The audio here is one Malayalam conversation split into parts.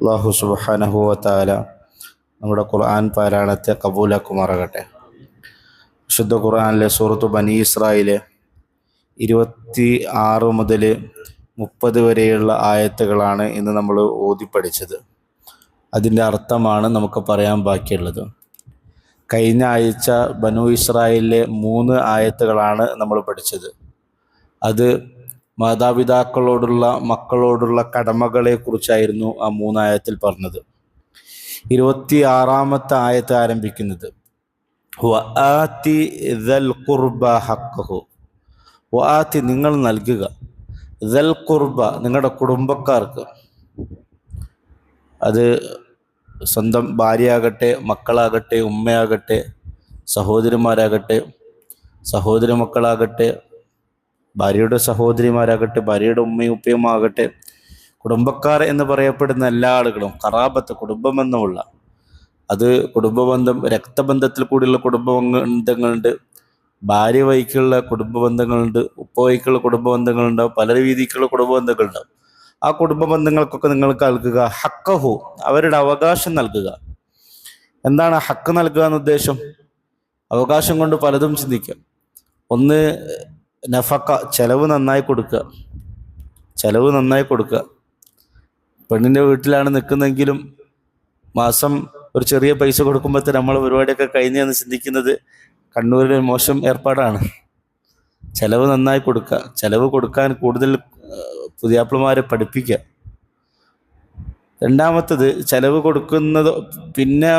അല്ലാഹു സുബ്ഹാനഹു വ തആല നമ്മുടെ ഖുർആൻ പാരായണത്തെ കബൂലാക്കുമാറാകട്ടെ. വിശുദ്ധ ഖുർആനിലെ സൂറത്തു ബനി ഇസ്രായേൽ 26 മുതൽ 30 വരെയുള്ള ആയത്തുകളാണ് ഇന്ന് നമ്മൾ ഓതി പഠിച്ചത്. അതിൻ്റെ അർത്ഥമാണ് നമുക്ക് പറയാൻ ബാക്കിയുള്ളത്. കഴിഞ്ഞ ആഴ്ച ബനു ഇസ്രായേലിലെ 3 ആയത്തുകളാണ് നമ്മൾ പഠിച്ചത്. അത് മാതാപിതാക്കളോടുള്ള മക്കളോടുള്ള കടമകളെ കുറിച്ചായിരുന്നു ആ 3 ആയത്തിൽ പറഞ്ഞത്. 26ാമത്തെ ആയത്ത് ആരംഭിക്കുന്നത് വആതി ദൽ ഖുർബ ഹഖഹു. വആതി നിങ്ങൾ നൽകുക, ദൽ ഖുർബ നിങ്ങളുടെ കുടുംബക്കാർക്ക്. അത് സ്വന്തം ഭാര്യയാകട്ടെ, മക്കളാകട്ടെ, ഉമ്മയാകട്ടെ, സഹോദരിമാരാകട്ടെ, സഹോദരി മക്കളാകട്ടെ, ഭാര്യയുടെ സഹോദരിമാരാകട്ടെ, ഭാര്യയുടെ ഉമ്മയും ഉപ്പയും ആകട്ടെ, കുടുംബക്കാർ എന്ന് പറയപ്പെടുന്ന എല്ലാ ആളുകളും ഖറാബത്ത് കുടുംബബന്ധമുള്ള, അത് കുടുംബബന്ധം രക്തബന്ധത്തിൽ കൂടിയുള്ള കുടുംബബന്ധങ്ങളുണ്ട്, ഭാര്യ വഴിക്കുള്ള കുടുംബബന്ധങ്ങളുണ്ട്, ഉപ്പ വഴിക്കുള്ള കുടുംബബന്ധങ്ങളുണ്ടാവും, പല രീതിക്കുള്ള കുടുംബബന്ധങ്ങളുണ്ടാവും. ആ കുടുംബ ബന്ധങ്ങൾക്കൊക്കെ നിങ്ങൾക്ക് നൽകുക ഹക്കഹു, അവരുടെ അവകാശം നൽകുക. എന്താണ് ഹക്ക് നൽകുക എന്ന ഉദ്ദേശം? അവകാശം കൊണ്ട് പലതും ചിന്തിക്കാം. ഒന്ന്, നഫക്ക, ചെലവ് നന്നായി കൊടുക്കുക. ചെലവ് നന്നായി കൊടുക്കുക. പെണ്ണിൻ്റെ വീട്ടിലാണ് നിൽക്കുന്നതെങ്കിലും മാസം ഒരു ചെറിയ പൈസ കൊടുക്കുമ്പോഴത്തെ നമ്മൾ പരിപാടിയൊക്കെ കഴിഞ്ഞെന്ന് ചിന്തിക്കുന്നത് കണ്ണൂരിലെ മോശം ഏർപ്പാടാണ്. ചെലവ് നന്നായി കൊടുക്കുക. ചെലവ് കൊടുക്കാൻ കൂടുതൽ പുതിയാപ്പിളമാരെ പഠിപ്പിക്കുക. രണ്ടാമത്തത്, ചെലവ് കൊടുക്കുന്നത് പിന്നെ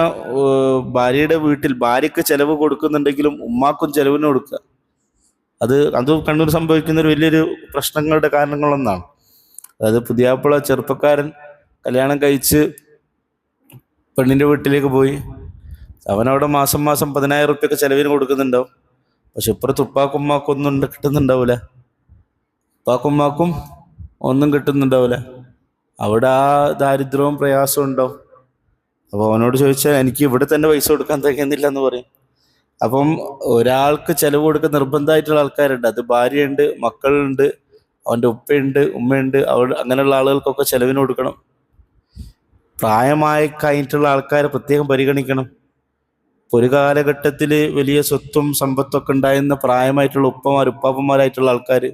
ഭാര്യയുടെ വീട്ടിൽ ഭാര്യയ്ക്ക് ചെലവ് കൊടുക്കുന്നുണ്ടെങ്കിലും ഉമ്മാക്കും ചെലവിന് കൊടുക്കുക. അത് കണ്ണൂർ സംഭവിക്കുന്ന ഒരു വലിയൊരു പ്രശ്നങ്ങളുടെ കാരണങ്ങളൊന്നാണ്. അതായത് പുതിയാപ്പിള ചെറുപ്പക്കാരൻ കല്യാണം കഴിച്ച് പെണ്ണിൻ്റെ വീട്ടിലേക്ക് പോയി, അവനവിടെ മാസം 10,000 റുപ്യൊക്കെ ചെലവിന് കൊടുക്കുന്നുണ്ടാവും. പക്ഷെ ഇപ്പുറത്ത് ഉപ്പാക്കുമ്മാക്കും ഒന്നും കിട്ടുന്നുണ്ടാവില്ല. ഉപ്പാക്കുമ്മാക്കും ഒന്നും കിട്ടുന്നുണ്ടാവില്ല. അവിടെ ആ ദാരിദ്ര്യവും പ്രയാസവും ഉണ്ടാവും. അപ്പോൾ അവനോട് ചോദിച്ചാൽ എനിക്ക് ഇവിടെ തന്നെ പൈസ കൊടുക്കാൻ തികയുന്നില്ല എന്ന് പറയും. അപ്പം ഒരാൾക്ക് ചെലവ് കൊടുക്കാൻ നിർബന്ധമായിട്ടുള്ള ആൾക്കാരുണ്ട്. അത് ഭാര്യയുണ്ട്, മക്കളുണ്ട്, അവൻ്റെ ഉപ്പയുണ്ട്, ഉമ്മയുണ്ട്. അങ്ങനെയുള്ള ആളുകൾക്കൊക്കെ ചെലവിന് കൊടുക്കണം. പ്രായമായി കഴിഞ്ഞിട്ടുള്ള ആൾക്കാരെ പ്രത്യേകം പരിഗണിക്കണം. ഒരു കാലഘട്ടത്തിൽ വലിയ സ്വത്തും സമ്പത്തൊക്കെ ഉണ്ടായിരുന്ന പ്രായമായിട്ടുള്ള ഉപ്പാപ്പന്മാരായിട്ടുള്ള ആൾക്കാർ,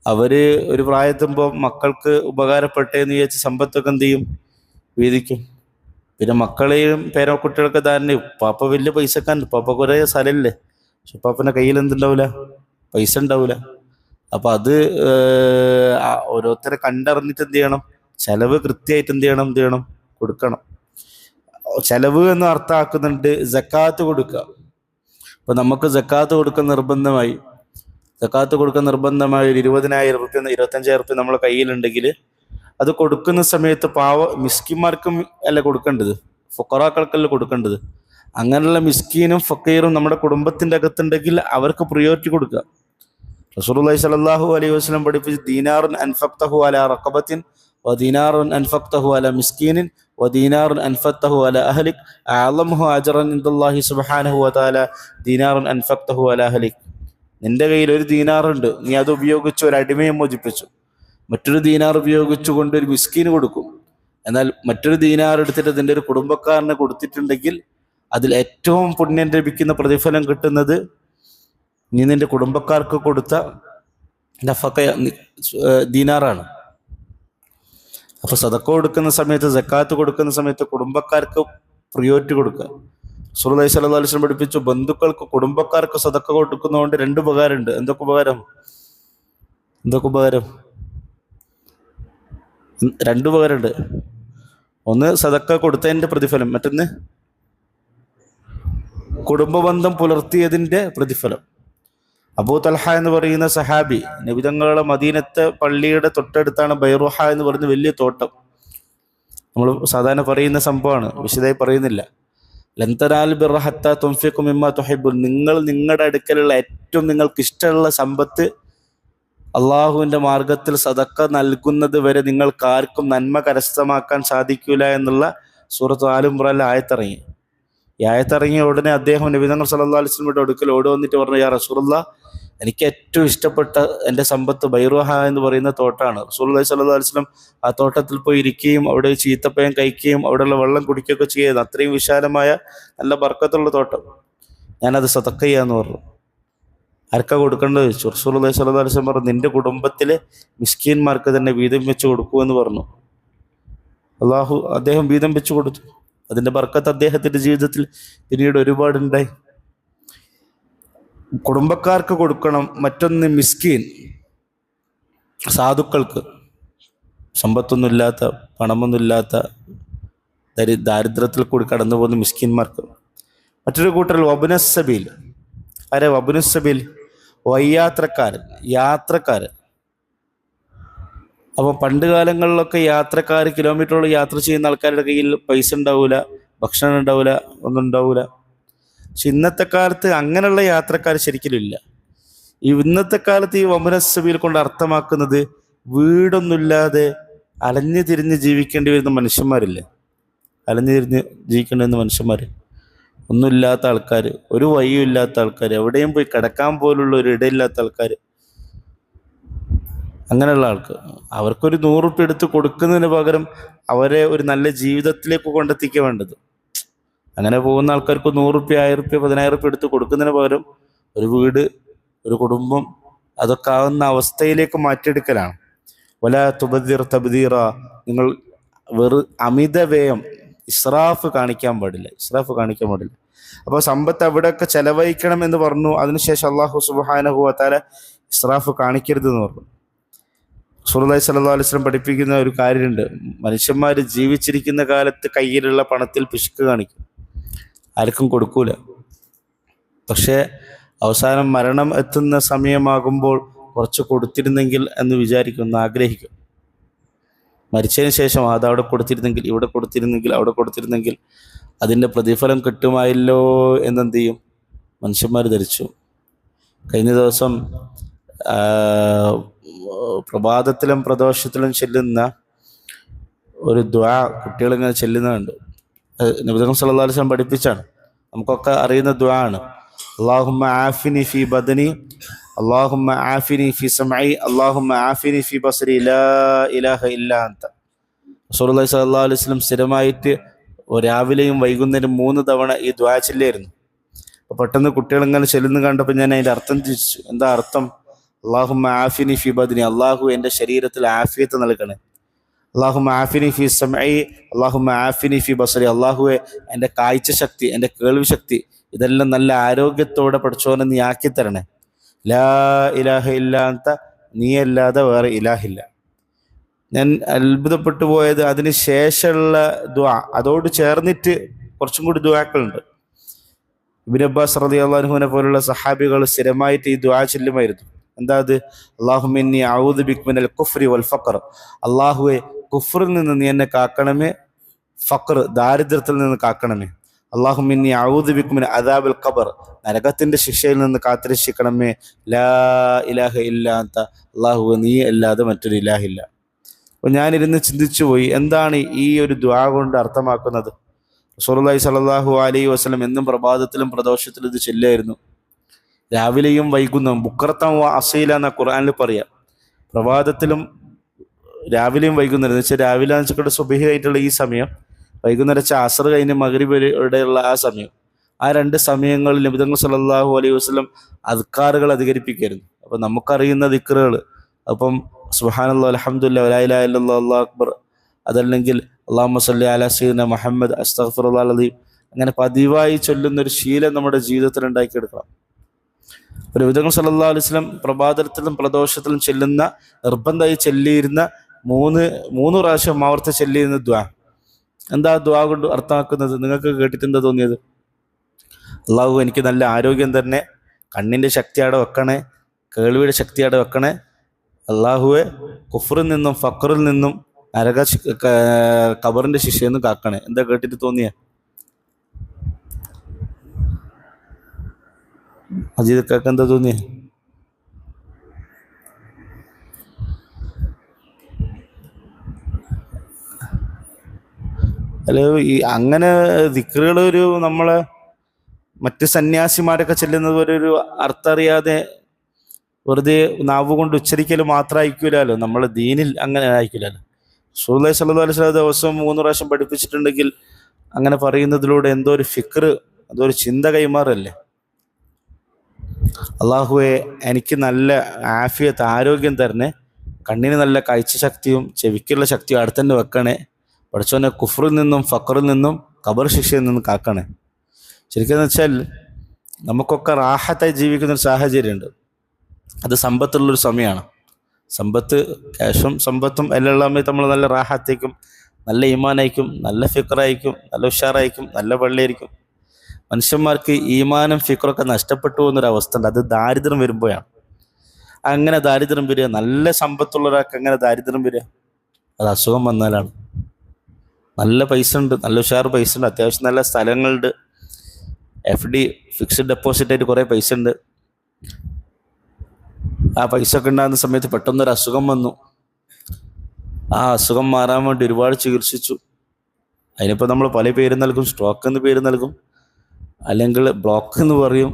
അവർ ഒരു പ്രായത്തുമ്പോൾ മക്കൾക്ക് ഉപകാരപ്പെട്ടേന്ന് വിചാരിച്ച് സമ്പത്തൊക്കെ എന്ത് ചെയ്യും? വീതിക്കും. പിന്നെ മക്കളെയും പേരക്കുട്ടികളൊക്കെ തന്നെ ഉപ്പാപ്പ വലിയ പൈസക്കാരൻ, ഉപ്പാപ്പ കുറേ സ്ഥലമില്ലേ, പക്ഷെ ഉപ്പാപ്പൻ്റെ കയ്യിൽ എന്തുണ്ടാവില്ല? പൈസ ഉണ്ടാവില്ല. അപ്പം അത് ഓരോരുത്തരെ കണ്ടറിഞ്ഞിട്ട് എന്ത് ചെയ്യണം? ചെലവ് കൃത്യമായിട്ട് എന്ത് ചെയ്യണം? കൊടുക്കണം. ചെലവ് എന്ന് അർത്ഥമാക്കുന്നുണ്ട് സക്കാത്ത് കൊടുക്കുക. അപ്പം നമുക്ക് സക്കാത്ത് കൊടുക്കാൻ നിർബന്ധമായി ഒരു 20,000 റുപ്യ 25,000 റുപ്യ നമ്മളെ കയ്യിലുണ്ടെങ്കിൽ അത് കൊടുക്കുന്ന സമയത്ത് മിസ്കിന്മാർക്കും അല്ല കൊടുക്കേണ്ടത്, ഫുഖറാക്കൾക്കല്ല കൊടുക്കേണ്ടത്. അങ്ങനെയുള്ള മിസ്കീനും ഫക്കീറും നമ്മുടെ കുടുംബത്തിൻ്റെ അകത്തുണ്ടെങ്കിൽ അവർക്ക് പ്രിയോറിറ്റി കൊടുക്കുക. റസൂലുള്ളാഹി സ്വല്ലല്ലാഹു അലൈഹി വസല്ലം പഠിപ്പിച്ച് ദീനാറുൻ അൻഫഖ്തഹു അലാ റഖബത്തിൻ വദീനാറുൻ അൻഫഖ്തഹു അലാ മിസ്കീനിൻ വദീനാറുൻ അൻഫഖ്തഹു അലാ അഹ്ലിക് അഅളമുഹു അജ്റൻ ഇൻദല്ലാഹി സുബ്ഹാനഹു വതആല ദീനാറുൻ അൻഫഖ്തഹു അലാ അഹ്ലിക്. നിന്റെ കയ്യിൽ ഒരു ദീനാറുണ്ട്, നീ അത് ഉപയോഗിച്ച് ഒരു അടിമയെ മോചിപ്പിച്ചു. മറ്റൊരു ദീനാർ ഉപയോഗിച്ചുകൊണ്ട് ഒരു മിസ്കീന് കൊടുക്കും. എന്നാൽ മറ്റൊരു ദീനാർ എടുത്തിട്ട് അതിൻ്റെ ഒരു കുടുംബക്കാരന് കൊടുത്തിട്ടുണ്ടെങ്കിൽ അതിൽ ഏറ്റവും പുണ്യം ലഭിക്കുന്ന പ്രതിഫലം കിട്ടുന്നത് നീ നിന്റെ കുടുംബക്കാർക്ക് കൊടുത്ത നഫഖ ദീനാറാണ്. അപ്പോൾ സദഖ കൊടുക്കുന്ന സമയത്ത്, സക്കാത്ത് കൊടുക്കുന്ന സമയത്ത് കുടുംബക്കാർക്ക് പ്രിയോറിറ്റി കൊടുക്കുക. റസൂലുള്ളാഹി സ്വല്ലല്ലാഹു അലൈഹി വസല്ലം പഠിപ്പിച്ചു, ബന്ധുക്കൾക്ക് കുടുംബക്കാർക്ക് സദഖ കൊടുക്കുന്നതുകൊണ്ട് 2 ഉപകാരമുണ്ട്. എന്തൊക്കെ ഉപകാരം? 2 ഉപകാരമുണ്ട്. ഒന്ന് സദഖ കൊടുത്തതിൻ്റെ പ്രതിഫലം, മറ്റൊന്ന് കുടുംബബന്ധം പുലർത്തിയതിൻ്റെ പ്രതിഫലം. അബൂ തൽഹ എന്ന് പറയുന്ന സഹാബി, നബി തങ്ങളുടെ മദീനത്തെ പള്ളിയുടെ തൊട്ടടുത്താണ് ബൈറുഹ എന്ന് പറയുന്ന വലിയ തോട്ടം. നമ്മൾ സാധാരണ പറയുന്ന സംഭവമാണ്, വിശദമായി പറയുന്നില്ല. ലൻ തനാലുൽ ബിർറ ഹത്താ തുൻഫിഖു മിമ്മാ തുഹിബ്ബുൻ. നിങ്ങൾ നിങ്ങളുടെ അടുക്കലുള്ള ഏറ്റവും നിങ്ങൾക്ക് ഇഷ്ടമുള്ള സമ്പത്ത് അള്ളാഹുവിൻ്റെ മാർഗത്തിൽ സദഖ നൽകുന്നത് വരെ നിങ്ങൾക്ക് ആർക്കും നന്മ കരസ്ഥമാക്കാൻ സാധിക്കില്ല എന്നുള്ള സൂറത്ത് ആൽ ഇംറാനിലെ ആയത്തിറങ്ങി. ഈ ആയത്തിറങ്ങിയ ഉടനെ അദ്ദേഹം നബി തങ്ങൾ സല്ലല്ലാഹു അലൈഹി വസല്ലമയുടെ അടുക്കൽ ഓടി വന്നിട്ട് പറഞ്ഞു, യാ റസൂലുള്ളാഹ്, എനിക്ക് ഏറ്റവും ഇഷ്ടപ്പെട്ട എൻ്റെ സമ്പത്ത് ബൈറുഹ എന്ന് പറയുന്ന തോട്ടാണ്. റസൂലുള്ളാഹി സ്വല്ലല്ലാഹു അലൈഹി വസല്ലം ആ തോട്ടത്തിൽ പോയി ഇരിക്കുകയും അവിടെ ചീത്തപ്പഴം കഴിക്കുകയും അവിടെയുള്ള വെള്ളം കുടിക്കുകയൊക്കെ ചെയ്യുന്നത്. അത്രയും വിശാലമായ നല്ല ബർക്കത്തുള്ള തോട്ടം. ഞാനത് സദഖ ചെയ്യാന്ന് പറഞ്ഞു. ആർക്കാ കൊടുക്കേണ്ടത് ചോദിച്ചു. റസൂലുള്ളാഹി സ്വല്ലല്ലാഹു അലൈഹി വസല്ലം പറഞ്ഞു, നിന്റെ കുടുംബത്തിലെ മിസ്കീന്മാർക്ക് തന്നെ വീതം വെച്ച് കൊടുക്കൂ എന്ന് പറഞ്ഞു. അദ്ദേഹം വീതം വെച്ച് കൊടുത്തു. അതിന്റെ ബർക്കത്ത് അദ്ദേഹത്തിന്റെ ജീവിതത്തിൽ പിന്നീട് ഒരുപാടുണ്ടായി. കുടുംബക്കാർക്ക് കൊടുക്കണം. മറ്റൊന്ന് മിസ്കീൻ, സാധുക്കൾക്ക്, സമ്പത്തൊന്നുമില്ലാത്ത, പണമൊന്നുമില്ലാത്ത, ദാരിദ്ര്യത്തിൽ കൂടി കടന്നു പോകുന്ന മിസ്കിന്മാർക്ക്. മറ്റൊരു കൂട്ടർ വബ്നസ്സബീൽ. ആരെ വബ്നുസ്സബീൽ? വയ്യാത്രക്കാരൻ, യാത്രക്കാരൻ. അപ്പോൾ പണ്ട് കാലങ്ങളിലൊക്കെ യാത്രക്കാർ, കിലോമീറ്ററോളം യാത്ര ചെയ്യുന്ന ആൾക്കാരുടെ കയ്യിൽ പൈസ ഉണ്ടാവില്ല, ഭക്ഷണം ഉണ്ടാവില്ല, ഒന്നും ഉണ്ടാവില്ല. പക്ഷെ ഇന്നത്തെ കാലത്ത് അങ്ങനെയുള്ള യാത്രക്കാർ ശരിക്കും ഇല്ല. ഇന്നത്തെ കാലത്ത് ഈ വബ്നസ്സബീൽ കൊണ്ട് അർത്ഥമാക്കുന്നത് വീടൊന്നുമില്ലാതെ അലഞ്ഞു തിരിഞ്ഞ് ജീവിക്കേണ്ടി വരുന്ന മനുഷ്യന്മാരില്ലേ? അലഞ്ഞു തിരിഞ്ഞ് ജീവിക്കേണ്ടി വരുന്ന മനുഷ്യന്മാർ, ഒന്നുമില്ലാത്ത ആൾക്കാർ, ഒരു വഴിയും ഇല്ലാത്ത ആൾക്കാർ, എവിടെയും പോയി കിടക്കാൻ പോലുള്ള ഒരു ഇടയില്ലാത്ത ആൾക്കാർ, അങ്ങനെയുള്ള ആൾക്ക് അവർക്കൊരു 100 റുപ്യ എടുത്ത് കൊടുക്കുന്നതിന് പകരം അവരെ ഒരു നല്ല ജീവിതത്തിലേക്ക് കൊണ്ടെത്തിക്കുക വേണ്ടത്. അങ്ങനെ പോകുന്ന ആൾക്കാർക്ക് 100 റുപ്യ, 1000 റുപ്യ, 10,000 റുപ്യ എടുത്ത് കൊടുക്കുന്നതിന് പകരം ഒരു വീട്, ഒരു കുടുംബം, അതൊക്കെ ആവുന്ന അവസ്ഥയിലേക്ക് മാറ്റിയെടുക്കലാണ്. വലാ തുബദ്ദിർ തബ്ദീറ. നിങ്ങൾ അമിത വ്യയം, ഇസ്രാഫ് കാണിക്കാൻ പാടില്ല. അപ്പോൾ സമ്പത്ത് അവിടെയൊക്കെ ചെലവഴിക്കണം എന്ന് പറഞ്ഞു. അതിനുശേഷം അള്ളാഹു സുബ്ഹാനഹു വ തആല ഇസ്രാഫ് കാണിക്കരുത് എന്ന് പറഞ്ഞു. റസൂലുള്ളാഹി സ്വല്ലല്ലാഹു അലൈഹി വസല്ലം പഠിപ്പിക്കുന്ന ഒരു കാര്യമുണ്ട്. മനുഷ്യന്മാർ ജീവിച്ചിരിക്കുന്ന കാലത്ത് കയ്യിലുള്ള പണത്തിൽ പിശുക്ക് കാണിക്കും, ആർക്കും കൊടുക്കൂല. പക്ഷേ അവസാനം മരണം എത്തുന്ന സമയമാകുമ്പോൾ കുറച്ച് കൊടുത്തിരുന്നെങ്കിൽ എന്ന് വിചാരിക്കും, ആഗ്രഹിക്കും. മരിച്ചതിന് ശേഷം അതവിടെ കൊടുത്തിരുന്നെങ്കിൽ, ഇവിടെ കൊടുത്തിരുന്നെങ്കിൽ, അവിടെ കൊടുത്തിരുന്നെങ്കിൽ അതിൻ്റെ പ്രതിഫലം കിട്ടുമായല്ലോ എന്നെന്ത് ചെയ്യും മനുഷ്യന്മാർ ധരിച്ചു. കഴിഞ്ഞ ദിവസം പ്രഭാതത്തിലും പ്രദോഷത്തിലും ചെല്ലുന്ന ഒരു ദുആ കുട്ടികളിങ്ങനെ ചെല്ലുന്നുണ്ട്. നബി സല്ലല്ലാഹു അലൈഹി വസല്ലം പഠിപ്പിച്ചാണ്, നമുക്കൊക്കെ അറിയുന്ന ദുആ ആണ്. അല്ലാഹുമ്മ ആഫിനി ഫീ ബദനി, അല്ലാഹുമ്മ ആഫിനി ഫീ സമഇ, അല്ലാഹുമ്മ ആഫിനി ഫീ ബസരി, ലാ ഇലാഹ ഇല്ലാ അൻത. റസൂലുള്ളാഹി സ്വല്ലല്ലാഹു അലൈഹി വസല്ലം സ്ഥിരമായിട്ട് രാവിലെയും വൈകുന്നേരം 3 തവണ ഈ ദുആ ചൊല്ലിയായിരുന്നു. അപ്പോൾ പെട്ടെന്ന് കുട്ടികൾ ഇങ്ങനെ ചെല്ലുന്നു കണ്ടപ്പോൾ ഞാൻ അതിൻ്റെ അർത്ഥം ചോദിച്ചു. എന്താ അർത്ഥം? അല്ലാഹുമ്മ ആഫിനി ഫീ ബദനി, അല്ലാഹു എൻ്റെ ശരീരത്തിൽ ആഫിയത്ത് നൽകണേ. അല്ലാഹുമ്മ ആഫിനി ഫീ സമഇ, അല്ലാഹുമ്മ ആഫിനി ഫീ ബസരി, അല്ലാഹുവെ എൻ്റെ കാഴ്ച ശക്തി, എൻ്റെ കേൾവി ശക്തി, ഇതെല്ലാം നല്ല ആരോഗ്യത്തോടെ പഠിച്ചോനെ നീ ആക്കി തരണേ. ലാ ഇലാഹ ഇല്ലാ അൻത, നീയല്ലാതെ വേറെ ഇലാഹില്ല. ഞാൻ അത്ഭുതപ്പെട്ടു പോയത് അതിന് ശേഷമുള്ള ദുആ, അതോട് ചേർന്നിട്ട് കുറച്ചും കൂടി ദുആക്കളുണ്ട്. ഇബ്നു അബ്ബാസ് റളിയല്ലാഹു അൻഹുവിനെ പോലുള്ള സഹാബികൾ സ്ഥിരമായിട്ട് ഈ ദുആ ചൊല്ലുമായിരുന്നു. എന്താ അത്? അല്ലാഹുമ്മ ഇന്നി അഊദു ബിക മിനൽ കുഫ്രി വൽ ഫഖർ, അല്ലാഹുവേ കുഫ്റിൽ നിന്ന് നീ എന്നെ കാക്കണമേ, ഫഖർ ദാരിദ്ര്യത്തിൽ നിന്ന് കാക്കണമേ. അല്ലാഹുമ്മ ഇന്നി അഊദു ബിക മിൻ അദാബിൽ ഖബർ, നരകത്തിന്റെ ശിക്ഷയിൽ നിന്ന് കാത്തുരക്ഷിക്കണമേ. ലാ ഇലാഹ ഇല്ലാ അൻത, അല്ലാഹുവേ നീ അല്ലാതെ മറ്റൊരു ഇലാഹില്ല. അപ്പോൾ ഞാനിരുന്ന് ചിന്തിച്ചു പോയി, എന്താണ് ഈ ഒരു ദുആ കൊണ്ട് അർത്ഥമാക്കുന്നത്? റസൂലുള്ളാഹി സ്വല്ലല്ലാഹു അലൈഹി വസല്ലം എന്നും പ്രഭാതത്തിലും പ്രദോഷത്തിലും ഇത് ചൊല്ലുമായിരുന്നു, രാവിലെയും വൈകുന്നേരം. ബുക്രത്തം വ അസീല എന്ന ഖുർആനിൽ പറയാം. പ്രഭാതത്തിലും രാവിലെയും വൈകുന്നേരം എന്ന് വെച്ചാൽ രാവിലെ എന്ന് വെച്ചിട്ട് സുബഹി ആയിട്ടുള്ള ഈ സമയം, വൈകുന്നേരം വെച്ചാൽ അസർ കഴിഞ്ഞ് മഗ്രിബ് വരെയുള്ള ആ സമയം. ആ 2 സമയങ്ങളിൽ നബി തങ്ങൾ സല്ലല്ലാഹു അലൈഹി വസല്ലം അദ്കാറുകൾ അധികരിപ്പിക്കായിരുന്നു. അപ്പം നമുക്കറിയുന്ന ദിക്റുകൾ, അപ്പം സുബ്ഹാനല്ലാഹ്, അൽഹംദുലില്ലാഹ്, ലാ ഇലാഹ ഇല്ലല്ലാഹ്, അല്ലാഹു അക്ബർ, അതല്ലെങ്കിൽ അല്ലാഹുമ്മ സ്വല്ലി അലാ സയ്യിദിനാ മുഹമ്മദ്, അസ്തഗ്ഫിറുല്ലാഹൽ അദീം, അങ്ങനെ പതിവായി ചൊല്ലുന്നൊരു ശീലം നമ്മുടെ ജീവിതത്തിൽ ഉണ്ടാക്കിയെടുക്കണം. ഒരു നബി തങ്ങൾ സല്ലല്ലാഹു അലൈഹി വസല്ലം പ്രഭാതത്തിലും പ്രദോഷത്തിലും ചെല്ലുന്ന, നിർബന്ധമായി ചൊല്ലിയിരുന്ന 3 പ്രാവശ്യം ആവർത്തി ചൊല്ലിയിരുന്ന ദുആ. എന്താ ദുആ കൊണ്ട് അർത്ഥമാക്കുന്നത്? നിങ്ങൾക്ക് കേട്ടിട്ട് എന്താ തോന്നിയത്? അല്ലാഹു എനിക്ക് നല്ല ആരോഗ്യം തന്നെ, കണ്ണിൻ്റെ ശക്തി അവിടെ വെക്കണേ, കേൾവിയുടെ ശക്തി അവിടെ വെക്കണേ. അല്ലാഹുവെ കുഫറിൽ നിന്നും ഫഖറിൽ നിന്നും ഖബറിന്റെ ശിക്ഷയിൽ നിന്നും കാക്കണേ. എന്താ കേട്ടിട്ട് തോന്നിയ? അജീദ് കാക്ക എന്താ തോന്നിയ? അല്ല, ഈ അങ്ങനെ ദിക്റുകൾ ഒരു നമ്മളെ മറ്റ് സന്യാസിമാരൊക്കെ ചെല്ലുന്നത് പോലെ ഒരു അർത്ഥം അറിയാതെ വെറുതെ നാവ് കൊണ്ട് ഉച്ചരിക്കൽ മാത്രമായിരിക്കില്ലല്ലോ, നമ്മൾ ദീനിൽ അങ്ങനെ ആയിരിക്കില്ലല്ലോ. റസൂലുള്ളാഹി സ്വല്ലല്ലാഹു അലൈഹി വസല്ലം ദിവസം 3 പ്രാവശ്യം പഠിപ്പിച്ചിട്ടുണ്ടെങ്കിൽ അങ്ങനെ പറയുന്നതിലൂടെ എന്തോ ഒരു ഫിക്ർ, എന്തോ ഒരു ചിന്ത കൈമാറല്ലേ. അള്ളാഹുവെ എനിക്ക് നല്ല ആഫിയത്ത്, ആരോഗ്യം തരണേ, കണ്ണിന് നല്ല കാഴ്ച ശക്തിയും ചെവിക്കുള്ള ശക്തിയും അടുത്തന്നെ വെക്കണേ, പഠിച്ചവനെ കുഫറിൽ നിന്നും ഫക്കറിൽ നിന്നും ഖബർ ശിക്ഷയിൽ നിന്നും കാക്കണേ. ശരിക്കും വെച്ചാൽ നമുക്കൊക്കെ റാഹത്തായി ജീവിക്കുന്നൊരു സാഹചര്യമുണ്ട്. അത് സമ്പത്തുള്ളൊരു സമയമാണ്. സമ്പത്ത്, ക്യാഷും സമ്പത്തും എല്ലാം ഉള്ള സമയത്ത് നമ്മൾ നല്ല റാഹത്തേക്കും, നല്ല ഈമാനായിരിക്കും, നല്ല ഫിക്റായിരിക്കും, നല്ല ഉഷാറായിരിക്കും, നല്ല പള്ളിയായിരിക്കും. മനുഷ്യന്മാർക്ക് ഈമാനും ഫിക്റൊക്കെ നഷ്ടപ്പെട്ടു പോകുന്നൊരവസ്ഥ ഉണ്ട്. അത് ദാരിദ്ര്യം വരുമ്പോഴാണ് അങ്ങനെ ദാരിദ്ര്യം വരിക. നല്ല സമ്പത്തുള്ള ഒരാൾക്ക് അങ്ങനെ ദാരിദ്ര്യം വരിക? അത് അസുഖം വന്നാലാണ്. നല്ല പൈസ ഉണ്ട്, നല്ല ഉഷാർ പൈസ ഉണ്ട്, അത്യാവശ്യം നല്ല സ്ഥലങ്ങളുണ്ട്, FD ഫിക്സഡ് ഡെപ്പോസിറ്റ് ആയിട്ട് കുറേ പൈസ ഉണ്ട്. ആ പൈസ ഒക്കെ ഉണ്ടാകുന്ന സമയത്ത് പെട്ടെന്നൊരു അസുഖം വന്നു. ആ അസുഖം മാറാൻ വേണ്ടി ഒരുപാട് ചികിത്സിച്ചു. അതിനിപ്പോൾ നമ്മൾ പല പേര് നൽകും. സ്ട്രോക്ക് എന്ന് പേര് നൽകും, അല്ലെങ്കിൽ ബ്ലോക്ക് എന്ന് പറയും.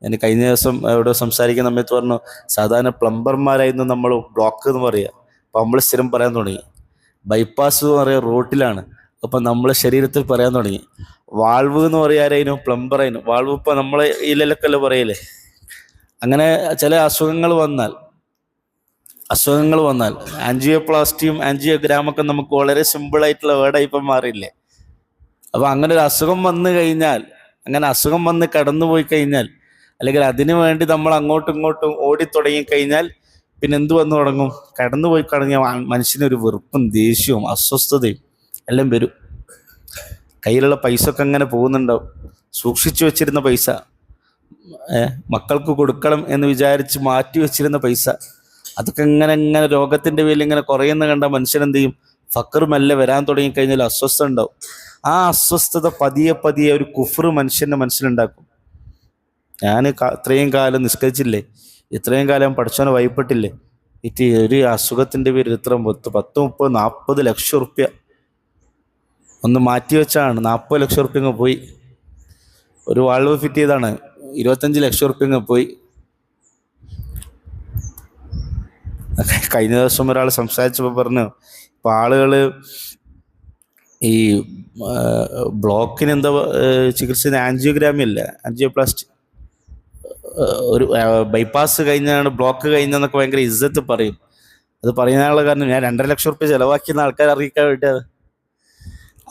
ഞാൻ കഴിഞ്ഞ ദിവസം ഇവിടെ സംസാരിക്കുന്ന സമയത്ത് പറഞ്ഞു, സാധാരണ പ്ലംബർമാരായിരുന്നു നമ്മൾ ബ്ലോക്ക് എന്ന് പറയുക. അപ്പോൾ നമ്മൾ സ്ഥിരം പറയാൻ തുടങ്ങി. ബൈപ്പാസ് എന്ന് പറയുക റോട്ടിലാണ്, അപ്പം നമ്മളെ ശരീരത്തിൽ പറയാൻ തുടങ്ങി. വാൾവ് എന്ന് പറയാനും പ്ലംബറായിരുന്നു. വാൾവ് ഇപ്പം നമ്മളെ ഇതിലൊക്കെ പറയല്ലേ. അങ്ങനെ ചില അസുഖങ്ങൾ വന്നാൽ ആൻജിയോപ്ലാസ്റ്റിയും ആൻജിയോഗ്രാമൊക്കെ നമുക്ക് വളരെ സിമ്പിളായിട്ടുള്ള വേർഡായി ഇപ്പം മാറിയില്ലേ. അപ്പോൾ അങ്ങനെ ഒരു അസുഖം വന്നു കഴിഞ്ഞാൽ, അങ്ങനെ അസുഖം വന്ന് കടന്നുപോയി കഴിഞ്ഞാൽ, അല്ലെങ്കിൽ അതിനു വേണ്ടി നമ്മൾ അങ്ങോട്ടും ഇങ്ങോട്ടും ഓടിത്തുടങ്ങിക്കഴിഞ്ഞാൽ പിന്നെ എന്ത് വന്നു തുടങ്ങും? കടന്നുപോയി കഴിഞ്ഞാൽ മനുഷ്യനൊരു വെറുപ്പും ദേഷ്യവും അസ്വസ്ഥതയും എല്ലാം വരും. കയ്യിലുള്ള പൈസ ഒക്കെ അങ്ങനെ പോകുന്നുണ്ടാവും. സൂക്ഷിച്ചു വെച്ചിരുന്ന പൈസ, മക്കൾക്ക് കൊടുക്കണം എന്ന് വിചാരിച്ച് മാറ്റി വെച്ചിരുന്ന പൈസ, അതൊക്കെ ഇങ്ങനെ രോഗത്തിൻ്റെ പേരിൽ ഇങ്ങനെ കുറയുന്ന കണ്ട മനുഷ്യനെന്ത് ചെയ്യും? ഫക്കർ മെല്ലെ വരാൻ തുടങ്ങിക്കഴിഞ്ഞാൽ അസ്വസ്ഥ ഉണ്ടാവും. ആ അസ്വസ്ഥത പതിയെ പതിയെ ഒരു കുഫർ മനുഷ്യൻ്റെ മനസ്സിലുണ്ടാക്കും. ഞാൻ ഇത്രയും കാലം നിസ്കരിച്ചില്ലേ, ഇത്രയും കാലം പഠിച്ചവനെ വൈപ്പെട്ടില്ലേ, ഒരു അസുഖത്തിൻ്റെ പേരിൽ ഇത്ര 10, 30, 40 ലക്ഷം റുപ്യ ഒന്ന് മാറ്റിവെച്ചാണ്. 40 ലക്ഷം റുപ്യ പോയി. ഒരു വാൾവ് ഫിറ്റ് ചെയ്താണ് 25 ലക്ഷം റുപ്യ പോയി. കഴിഞ്ഞ ദിവസം ഒരാൾ സംസാരിച്ചപ്പോൾ പറഞ്ഞു, ഇപ്പോൾ ആളുകൾ ഈ ബ്ലോക്കിന് എന്താ ചികിത്സ, ആൻജിയോഗ്രാമി അല്ല, ആൻജിയോപ്ലാസ്റ്റി. ഒരു ബൈപ്പാസ് കഴിഞ്ഞാണ് ബ്ലോക്ക് കഴിഞ്ഞെന്നൊക്കെ ഭയങ്കര ഇജ്ജത്ത് പറയും. അത് പറയാനുള്ള കാരണം ഞാൻ 2.5 ലക്ഷം റുപ്യ ചിലവാക്കിയെന്ന് ആൾക്കാർ അറിയിക്കാൻ വേണ്ടിയത്.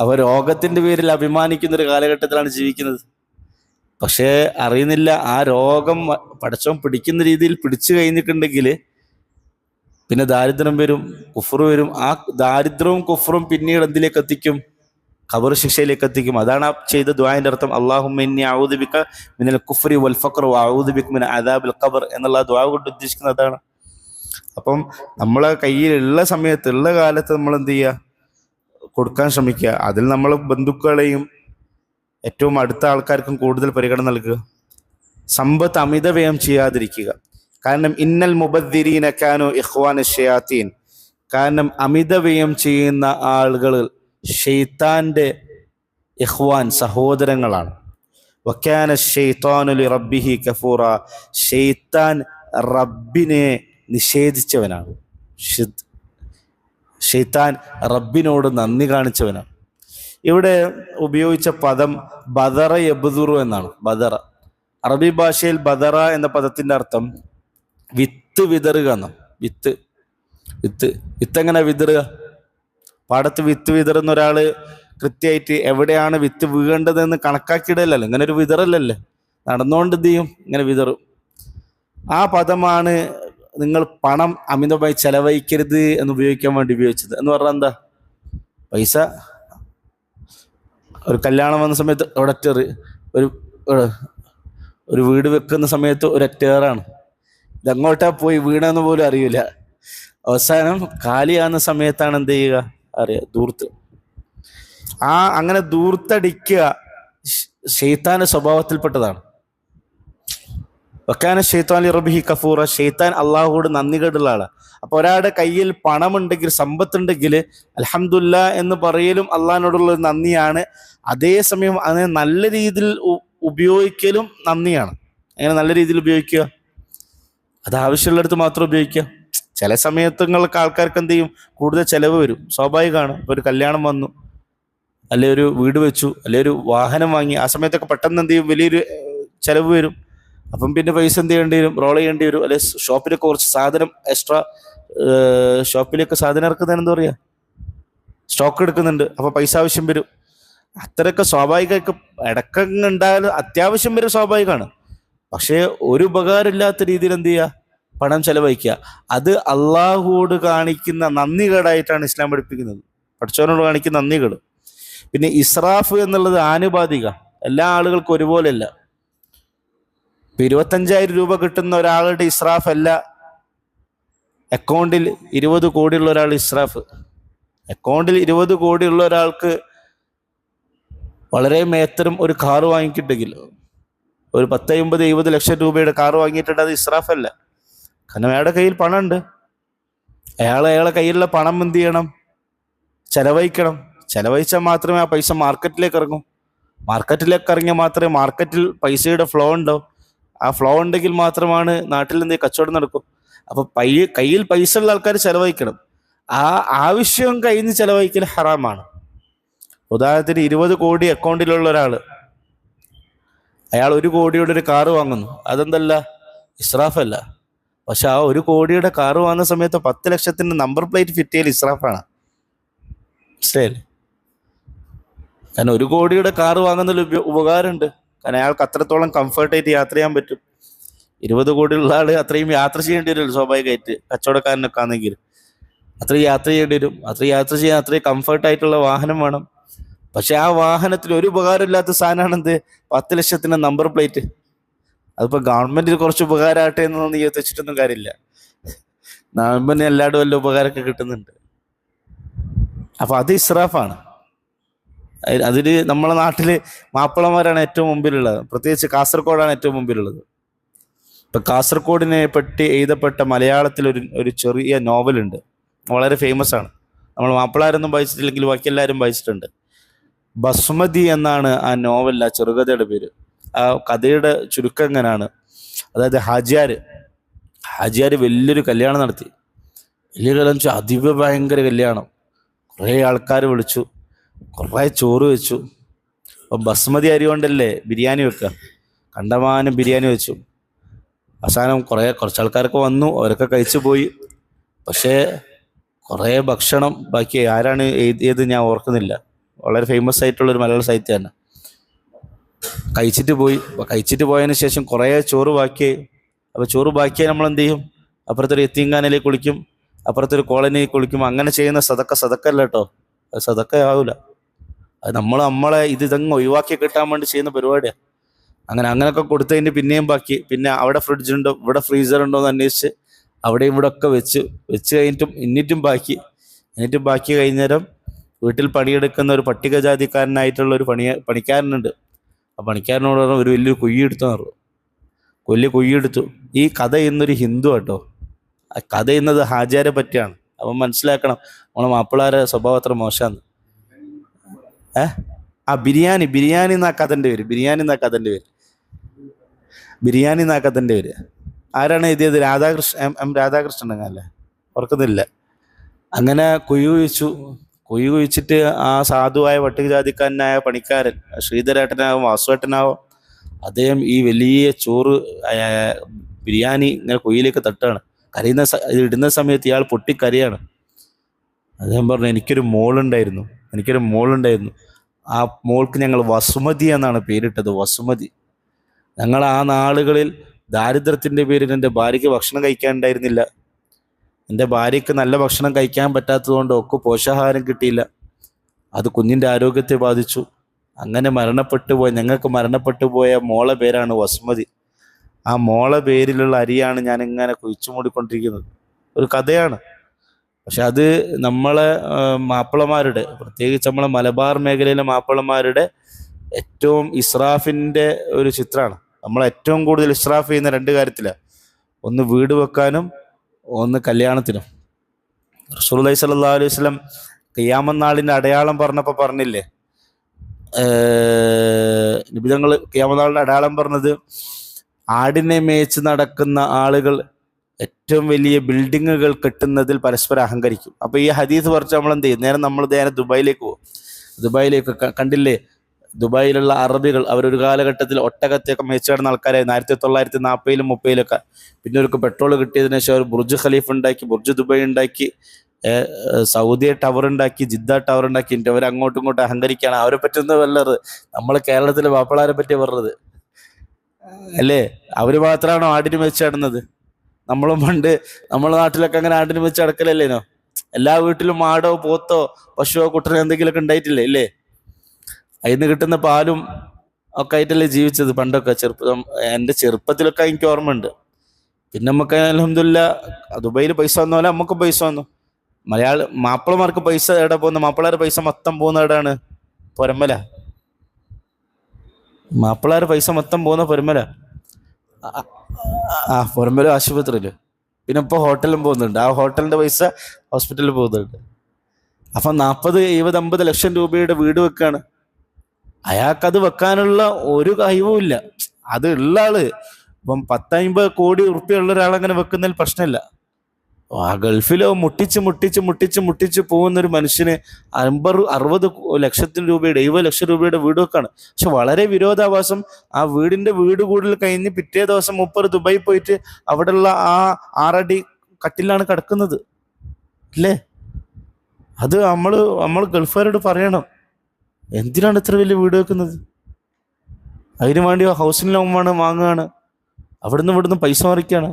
അവർ രോഗത്തിൻ്റെ പേരിൽ അഭിമാനിക്കുന്നൊരു കാലഘട്ടത്തിലാണ് ജീവിക്കുന്നത്. പക്ഷേ അറിയുന്നില്ല, ആ രോഗം പടച്ചവൻ പിടിക്കുന്ന രീതിയിൽ പിടിച്ചു കഴിഞ്ഞിട്ടുണ്ടെങ്കിൽ പിന്നെ ദാരിദ്ര്യം വരും, കുഫർ വരും. ആ ദാരിദ്ര്യവും കുഫറും പിന്നീട് എന്തിലേക്ക് എത്തിക്കും? ഖബർ ശിക്ഷയിലേക്ക് എത്തിക്കും. അതാണ് ആ ചെയ്ത ദുആന്റെ അർത്ഥം. അല്ലാഹുമ്മ ഇന്നി അഊദു ബിക മിനൽ കുഫ്രി വൽ ഫഖർ വഅഊദു ബിക മിൻ അദാബിൽ ഖബർ എന്നുള്ള ദുആ കൊണ്ട് ഉദ്ദേശിക്കുന്നത് അതാണ്. അപ്പം നമ്മളെ കയ്യിലുള്ള സമയത്ത്, ഉള്ള കാലത്ത് നമ്മൾ എന്ത് ചെയ്യുക? കൊടുക്കാൻ ശ്രമിക്കുക. അതിൽ നമ്മൾ ബന്ധുക്കളെയും ഏറ്റവും അടുത്ത ആൾക്കാർക്കും കൂടുതൽ പരിഗണന നൽകുക. സമ്പത്ത് അമിതവ്യയം ചെയ്യാതിരിക്കുക. കാരണം ഇന്നൽ മുബദ്ദിരീന കാനു ഇഖ്വാന ശയാത്തീൻ, കാരണം അമിതവ്യയം ചെയ്യുന്ന ആളുകൾ ഷെയ്ത്താൻ്റെ ഇഖ്വാൻ, സഹോദരങ്ങളാണ്. വക്കാന ശൈത്താനു ലിറബ്ബിഹി കഫൂറ, ഷെയ്ത്താൻ റബ്ബിനെ നിഷേധിച്ചവനാണ്. ഷെയ്ത്താൻ റബ്ബിനോട് നന്ദി കാണിച്ചവനാണ്. ഇവിടെ ഉപയോഗിച്ച പദം ബദറ യബ്ദുറു എന്നാണ്. ബദറ അറബി ഭാഷയിൽ ബദറ എന്ന പദത്തിൻ്റെ അർത്ഥം വിത്ത് വിതറുക എന്നാണ്. വിത്ത് എങ്ങനെ വിതറുക? പാടത്ത് വിത്ത് വിതറുന്ന ഒരാൾ കൃത്യമായിട്ട് എവിടെയാണ് വിത്ത് വീഴേണ്ടതെന്ന് കണക്കാക്കിയിടലല്ലോ, ഇങ്ങനെ ഒരു വിതറല്ലല്ലേ, നടന്നുകൊണ്ട് എന്ത് ചെയ്യും? ഇങ്ങനെ വിതറും. ആ പദമാണ് നിങ്ങൾ പണം അമിതമായി ചെലവഴിക്കരുത് എന്ന് ഉപയോഗിക്കാൻ വേണ്ടി ഉപയോഗിച്ചത്. എന്ന് പറഞ്ഞാൽ എന്താ? പൈസ ഒരു കല്യാണം വന്ന സമയത്ത് ഒരൊറ്റേറ്, ഒരു വീട് വെക്കുന്ന സമയത്ത് ഒരൊറ്റേറാണ്. ഇതെങ്ങോട്ടാ പോയി വീണെന്ന് പോലും അറിയില്ല. അവസാനം കാലിയാകുന്ന സമയത്താണ് എന്ത് ചെയ്യുക? അറിയാം, ദൂർത്ത്. അങ്ങനെ ദൂർത്തടിക്കുക ശൈത്താന്റെ സ്വഭാവത്തിൽപ്പെട്ടതാണ്. വക്കാന ശൈത്താൻ ലിറബ്ബിഹി കഫൂറ, ശൈത്താൻ അള്ളാഹുവോട് നന്ദി കേടുള്ള ആളാണ്. അപ്പോൾ ഒരാളുടെ കയ്യിൽ പണമുണ്ടെങ്കിൽ, സമ്പത്തുണ്ടെങ്കിൽ അൽഹംദുലില്ലാ എന്ന് പറയലും അള്ളാഹിനോടുള്ള ഒരു നന്ദിയാണ്. അതേസമയം അതിനെ നല്ല രീതിയിൽ ഉപയോഗിക്കലും നന്ദിയാണ്. എങ്ങനെ നല്ല രീതിയിൽ ഉപയോഗിക്കുക? അത് ആവശ്യമുള്ളിടത്ത് മാത്രം ഉപയോഗിക്കാം. ചില സമയത്തുങ്ങൾക്ക് ആൾക്കാർക്ക് എന്ത് ചെയ്യും, കൂടുതൽ ചിലവ് വരും, സ്വാഭാവികമാണ്. ഇപ്പോൾ ഒരു കല്യാണം വന്നു, അല്ലെ ഒരു വീട് വെച്ചു, അല്ലെ ഒരു വാഹനം വാങ്ങി, ആ സമയത്തൊക്കെ പെട്ടെന്ന് എന്ത് ചെയ്യും, വലിയൊരു ചിലവ് വരും. അപ്പം പിന്നെ പൈസ എന്ത് ചെയ്യേണ്ടി വരും, റോൾ ചെയ്യേണ്ടി വരും. അല്ലെ ഷോപ്പിലൊക്കെ കുറച്ച് സാധനം എക്സ്ട്രാ, ഷോപ്പിലേക്ക് സാധനം ഇറക്കുന്നതിന് എന്താ പറയുക, സ്റ്റോക്ക് എടുക്കുന്നുണ്ട്, അപ്പോൾ പൈസ ആവശ്യം വരും. അത്രയൊക്കെ സ്വാഭാവികമൊക്കെ ഇടക്കങ്ങ് ഉണ്ടായാലും അത്യാവശ്യം വരും, സ്വാഭാവികമാണ്. പക്ഷേ ഒരു ഉപകാരമില്ലാത്ത രീതിയിൽ എന്ത് ചെയ്യുക, പണം ചെലവഴിക്കുക. അത് അള്ളാഹുവോട് കാണിക്കുന്ന നന്ദി കേടായിട്ടാണ് ഇസ്ലാം പഠിപ്പിക്കുന്നത്, പഠിച്ചവനോട് കാണിക്കുന്ന നന്ദി കേട്. പിന്നെ ഇസ്രാഫ് എന്നുള്ളത് ആനുപാതിക, എല്ലാ ആളുകൾക്കും ഒരുപോലെയല്ല. ഇപ്പൊ 25,000 രൂപ കിട്ടുന്ന ഒരാളുടെ ഇസ്രാഫ് അല്ല അക്കൗണ്ടിൽ 20 കോടിയുള്ള ഒരാൾ ഇസ്രാഫ്. അക്കൗണ്ടിൽ 20 കോടിയുള്ള ഒരാൾക്ക് വളരെ മേത്തരം ഒരു കാറ് വാങ്ങിക്കിട്ടെങ്കിൽ, ഒരു 10, 50, 70 ലക്ഷം രൂപയുടെ കാറ് വാങ്ങിയിട്ടുണ്ട്, അത് ഇസ്രാഫല്ല. കാരണം അയാളുടെ കയ്യിൽ പണമുണ്ട്. അയാളെ കയ്യിലുള്ള പണം എന്ത് ചെയ്യണം, ചെലവഴിക്കണം. ചെലവഴിച്ചാൽ മാത്രമേ ആ പൈസ മാർക്കറ്റിലേക്ക് ഇറങ്ങും. മാർക്കറ്റിലേക്ക് ഇറങ്ങിയാൽ മാത്രമേ മാർക്കറ്റിൽ പൈസയുടെ ഫ്ലോ ഉണ്ടാവും. ആ ഫ്ലോ ഉണ്ടെങ്കിൽ മാത്രമാണ് നാട്ടിൽ എന്ത് കച്ചവടം നടക്കും. അപ്പൊ കയ്യിൽ പൈസ ഉള്ള ആൾക്കാർ ചെലവഴിക്കണം. ആ ആവശ്യം കയ്യിൽ നിന്ന് ചെലവഴിക്കൽ ഹറാമാണ്. ഉദാഹരണത്തിന് 20 കോടി അക്കൗണ്ടിലുള്ള ഒരാള്, അയാൾ 1 കോടിയുടെ ഒരു കാറ് വാങ്ങുന്നു, അതെന്തല്ല, ഇസ്രാഫല്ല. പക്ഷെ ആ 1 കോടിയുടെ കാറ് വാങ്ങുന്ന സമയത്ത് 10 ലക്ഷത്തിന്റെ നമ്പർ പ്ലേറ്റ് ഫിറ്റ് ചെയ്യൽ ഇസ്രാഫാണ്. മനസ്സിലായില്ലേ? കാരണം 1 കോടിയുടെ കാറ് വാങ്ങുന്നതിൽ ഉപകാരമുണ്ട്. കാരണം അയാൾക്ക് അത്രത്തോളം കംഫർട്ടായിട്ട് യാത്ര ചെയ്യാൻ പറ്റും. 20 കോടിയുള്ള ആള് അത്രയും യാത്ര ചെയ്യേണ്ടി വരും, സ്വാഭാവികമായിട്ട്. കച്ചവടക്കാരനൊക്കെ ആണെങ്കിൽ അത്രയും യാത്ര ചെയ്യേണ്ടി വരും. അത്രയും യാത്ര ചെയ്യാൻ അത്രയും കംഫർട്ടായിട്ടുള്ള വാഹനം വേണം. പക്ഷെ ആ വാഹനത്തിൽ ഒരു ഉപകാരമില്ലാത്ത സാധനമാണ് എന്ത്, 10 ലക്ഷത്തിന്റെ നമ്പർ പ്ലേറ്റ്. അതിപ്പോ ഗവൺമെന്റിന് കുറച്ച് ഉപകാരമാകട്ടെ എന്നൊന്നും നീ വെച്ചിട്ടൊന്നും കാര്യമില്ല. ഗവൺമെന്റിന് എല്ലായിടും വല്ല ഉപകാരമൊക്കെ കിട്ടുന്നുണ്ട്. അപ്പൊ അത് ഇസ്രാഫാണ്. അതില് നമ്മളെ നാട്ടില് മാപ്പിളമാരാണ് ഏറ്റവും മുമ്പിലുള്ളത്. പ്രത്യേകിച്ച് കാസർഗോഡാണ് ഏറ്റവും മുമ്പിലുള്ളത്. ഇപ്പൊ കാസർഗോഡിനെ പറ്റി എഴുതപ്പെട്ട മലയാളത്തിൽ ഒരു ചെറിയ നോവലുണ്ട്, വളരെ ഫേമസ് ആണ്. നമ്മൾ മാപ്പിളാരൊന്നും വായിച്ചിട്ടില്ലെങ്കിൽ ബാക്കി എല്ലാവരും വായിച്ചിട്ടുണ്ട്. ബസുമതി എന്നാണ് ആ നോവൽ, ആ ചെറുകഥയുടെ പേര്. ആ കഥയുടെ ചുരുക്കം എങ്ങനെയാണ്, അതായത് ഹാജിയാര് വലിയൊരു കല്യാണം നടത്തി. വലിയൊരു കല്യാണം വെച്ചാൽ അതിഭയങ്കര കല്യാണം. കുറേ ആൾക്കാർ വിളിച്ചു, കുറേ ചോറ് വെച്ചു. അപ്പം ബസുമതി അരി കൊണ്ടല്ലേ ബിരിയാണി വെക്കുക, കണ്ടമാനം ബിരിയാണി വെച്ചു. അവസാനം കുറച്ച് ആൾക്കാരൊക്കെ വന്നു, അവരൊക്കെ കഴിച്ചു പോയി. പക്ഷേ കുറേ ഭക്ഷണം ബാക്കി. ആരാണ് എഴുതിയത് ഞാൻ ഓർക്കുന്നില്ല, വളരെ ഫേമസ് ആയിട്ടുള്ളൊരു മലയാള സാഹിത്യമാണ്. കഴിച്ചിട്ട് പോയി. അപ്പോൾ കഴിച്ചിട്ട് പോയതിന് ശേഷം കുറേ ചോറ് ബാക്കിയായി. അപ്പോൾ ചോറ് ബാക്കിയായി നമ്മൾ എന്ത് ചെയ്യും, അപ്പുറത്തൊരു യത്തീംഖാനയിലേക്ക് കുളിക്കും, അപ്പുറത്തൊരു കോളനിയിൽ കുളിക്കും. അങ്ങനെ ചെയ്യുന്ന സദക്കല്ല കേട്ടോ, അത് സദക്ക ആവില്ല. അത് നമ്മളെ ഇതങ്ങ് ഒഴിവാക്കി കിട്ടാൻ വേണ്ടി ചെയ്യുന്ന പരിപാടിയാണ്. അങ്ങനെയൊക്കെ കൊടുത്തതിന് പിന്നെയും ബാക്കി. പിന്നെ അവിടെ ഫ്രിഡ്ജ് ഉണ്ടോ, ഇവിടെ ഫ്രീസർ ഉണ്ടോ എന്ന് അന്വേഷിച്ച് അവിടെ ഇവിടെ ഒക്കെ വെച്ച് കഴിഞ്ഞിട്ടും ബാക്കി കഴിഞ്ഞേരം വീട്ടിൽ പണിയെടുക്കുന്ന ഒരു പട്ടികജാതിക്കാരനായിട്ടുള്ള ഒരു പണിക്കാരനുണ്ട്. ആ പണിക്കാരനോട് പറഞ്ഞു, ഒരു വലിയൊരു കുഴി എടുത്തു പറഞ്ഞു. വലിയ കുഴി എടുത്തു. ഈ കഥ ഇന്നൊരു ഹിന്ദു കേട്ടോ, ആ കഥ ഇന്നത് ഹാജിയാരെ പറ്റിയാണ്. അപ്പം മനസ്സിലാക്കണം നമ്മളെ മാപ്പിളാരെ സ്വഭാവം അത്ര മോശമാണ്. ആ ബിരിയാണി എന്നാ കഥൻ്റെ പേര്. ബിരിയാണി എന്നാ കഥൻ്റെ പേര്. ആരാണ് എഴുതിയത്? രാധാകൃഷ്ണൻ അല്ലേ, ഓർക്കുന്നില്ല. അങ്ങനെ കുഴി കുഴിച്ചിട്ട് ആ സാധുവായ പട്ടികജാതിക്കാരനായ പണിക്കാരൻ ശ്രീധരേട്ടനാവും വാസുവേട്ടനാവും, അദ്ദേഹം ഈ വലിയ ചോറ് ബിരിയാണി ഇങ്ങനെ കുഴിയിലേക്ക് തട്ടാണ്. ഇടുന്ന സമയത്ത് ഇയാൾ പൊട്ടിക്കരയാണ്. അദ്ദേഹം പറഞ്ഞു, എനിക്കൊരു മോളുണ്ടായിരുന്നു. ആ മോൾക്ക് ഞങ്ങൾ വസുമതി എന്നാണ് പേരിട്ടത്. വസുമതി. ഞങ്ങൾ ആ നാളുകളിൽ ദാരിദ്ര്യത്തിൻ്റെ പേരിൽ എൻ്റെ ഭാര്യയ്ക്ക് ഭക്ഷണം കഴിക്കാനുണ്ടായിരുന്നില്ല. എൻ്റെ ഭാര്യയ്ക്ക് നല്ല ഭക്ഷണം കഴിക്കാൻ പറ്റാത്തതുകൊണ്ട് ഒക്കെ പോഷകാഹാരം കിട്ടിയില്ല. അത് കുഞ്ഞിൻ്റെ ആരോഗ്യത്തെ ബാധിച്ചു. അങ്ങനെ ഞങ്ങൾക്ക് മരണപ്പെട്ടു പോയ മോളെ പേരാണ് വസുമതി. ആ മോളെ പേരിലുള്ള അരിയാണ് ഞാൻ ഇങ്ങനെ കുഴിച്ചു മൂടിക്കൊണ്ടിരിക്കുന്നത്. ഒരു കഥയാണ്. പക്ഷെ അത് നമ്മളെ മാപ്പിളമാരുടെ, പ്രത്യേകിച്ച് നമ്മളെ മലബാർ മേഖലയിലെ മാപ്പിളമാരുടെ ഏറ്റവും ഇസ്രാഫിൻ്റെ ഒരു ചിത്രമാണ്. നമ്മൾ ഏറ്റവും കൂടുതൽ ഇസ്രാഫ് ചെയ്യുന്ന 2 കാര്യത്തിലാണ്. ഒന്ന് വീട് വെക്കാനും, ഒന്ന് കല്യാണത്തിനും. റസൂലുള്ളാഹി സ്വല്ലല്ലാഹു അലൈഹി വസല്ലം ഖിയാമത്ത് നാളിൻ്റെ അടയാളം പറഞ്ഞപ്പോൾ പറഞ്ഞില്ലേ, നിബിധങ്ങൾ ഖിയാമത്ത് നാളിൻ്റെ അടയാളം പറഞ്ഞത്, ആടിനെ മേച്ച് നടക്കുന്ന ആളുകൾ ഏറ്റവും വലിയ ബിൽഡിങ്ങുകൾ കെട്ടുന്നതിൽ പരസ്പരം അഹങ്കരിക്കും. അപ്പോൾ ഈ ഹദീസ് പറിച്ച് നമ്മൾ എന്ത് ചെയ്യും? നേരെ ദുബായിലേക്ക് പോകും. ദുബായിലേക്ക് കണ്ടില്ലേ, ദുബായിലുള്ള അറബികൾ അവരൊരു കാലഘട്ടത്തിൽ ഒട്ടകത്തെയൊക്കെ മേച്ചിടുന്ന ആൾക്കാരായിരുന്നു 1940-ലും 30-ലൊക്കെ. പിന്നെ അവർക്ക് പെട്രോൾ കിട്ടിയതിനു ശേഷം അവർ ബുർജ് ഖലീഫ് ഉണ്ടാക്കി, ബുർജ് ദുബായ് ഉണ്ടാക്കി, സൗദി ടവർ ഉണ്ടാക്കി, ജിദ്ദ ടവർ ഉണ്ടാക്കി. അവർ അങ്ങോട്ടും ഇങ്ങോട്ടും അഹങ്കരിക്കുകയാണ്. അവരെ പറ്റുന്ന വല്ലത് നമ്മളെ കേരളത്തിലെ മാപ്പിളാരെ പറ്റി പറഞ്ഞത് അല്ലേ? അവര് മാത്രമാണോ ആടിന് വെച്ചാടുന്നത്? നമ്മളും പണ്ട് നമ്മളെ നാട്ടിലൊക്കെ അങ്ങനെ ആടിന് വെച്ച് അടക്കലല്ലേനോ? എല്ലാ വീട്ടിലും ആടോ പോത്തോ പശുവോ കുട്ടനോ എന്തെങ്കിലുമൊക്കെ ഉണ്ടായിട്ടില്ലേ ഇല്ലേ? അതിന് കിട്ടുന്ന പാലും ഒക്കെ ആയിട്ടല്ലേ ജീവിച്ചത് പണ്ടൊക്കെ. എൻ്റെ ചെറുപ്പത്തിലൊക്കെ എനിക്ക് ഓർമ്മയുണ്ട്. പിന്നെ നമുക്ക് അൽഹംദുലില്ലാഹ് ദുബൈയിൽ പൈസ വന്ന പോലെ നമുക്ക് പൈസ വന്നു. മാപ്പിളമാർക്ക് പൈസ എവിടെ പോകുന്ന? മാപ്പിളാർ പൈസ മൊത്തം പോകുന്ന എവിടെയാണ്? പൊരമല. മാപ്പിളാർ പൈസ മൊത്തം പോകുന്ന പൊരമല. പൊരമല ആശുപത്രിയിൽ. പിന്നെ ഇപ്പോൾ ഹോട്ടലും പോകുന്നുണ്ട്. ആ ഹോട്ടലിന്റെ പൈസ ഹോസ്പിറ്റലിൽ പോകുന്നുണ്ട്. അപ്പം 40, 70, 50 ലക്ഷം രൂപയുടെ വീട് വെക്കാണ്. അയാൾക്കത് വെക്കാനുള്ള ഒരു കഴിവുമില്ല. അത് ഉള്ള ആള് ഇപ്പം 10-50 കോടി ഉറുപ്പ്യ ഉള്ള ഒരാളങ്ങനെ വെക്കുന്നതിൽ പ്രശ്നമില്ല. ആ ഗൾഫിലോ മുട്ടിച്ച് പോകുന്നൊരു മനുഷ്യന് 50-60 ലക്ഷത്തിന് രൂപയുടെ 70 ലക്ഷം രൂപയുടെ വീട് വെക്കാണ്. പക്ഷെ വളരെ വിരോധാഭാസം. ആ വീട് കൂടുതൽ കഴിഞ്ഞ് പിറ്റേ ദിവസം മൂപ്പർ ദുബായി പോയിട്ട് അവിടെയുള്ള ആ 6 അടി കട്ടിലാണ് കിടക്കുന്നത് അല്ലേ? അത് നമ്മൾ ഗൾഫുകാരോട് പറയണം, എന്തിനാണ് ഇത്ര വലിയ വീട് വെക്കുന്നത്? അതിനു വേണ്ടി ഹൗസിംഗ് ലോൺ വാങ്ങുകയാണ്, ഇവിടുന്ന് പൈസ മറിക്കുകയാണ്.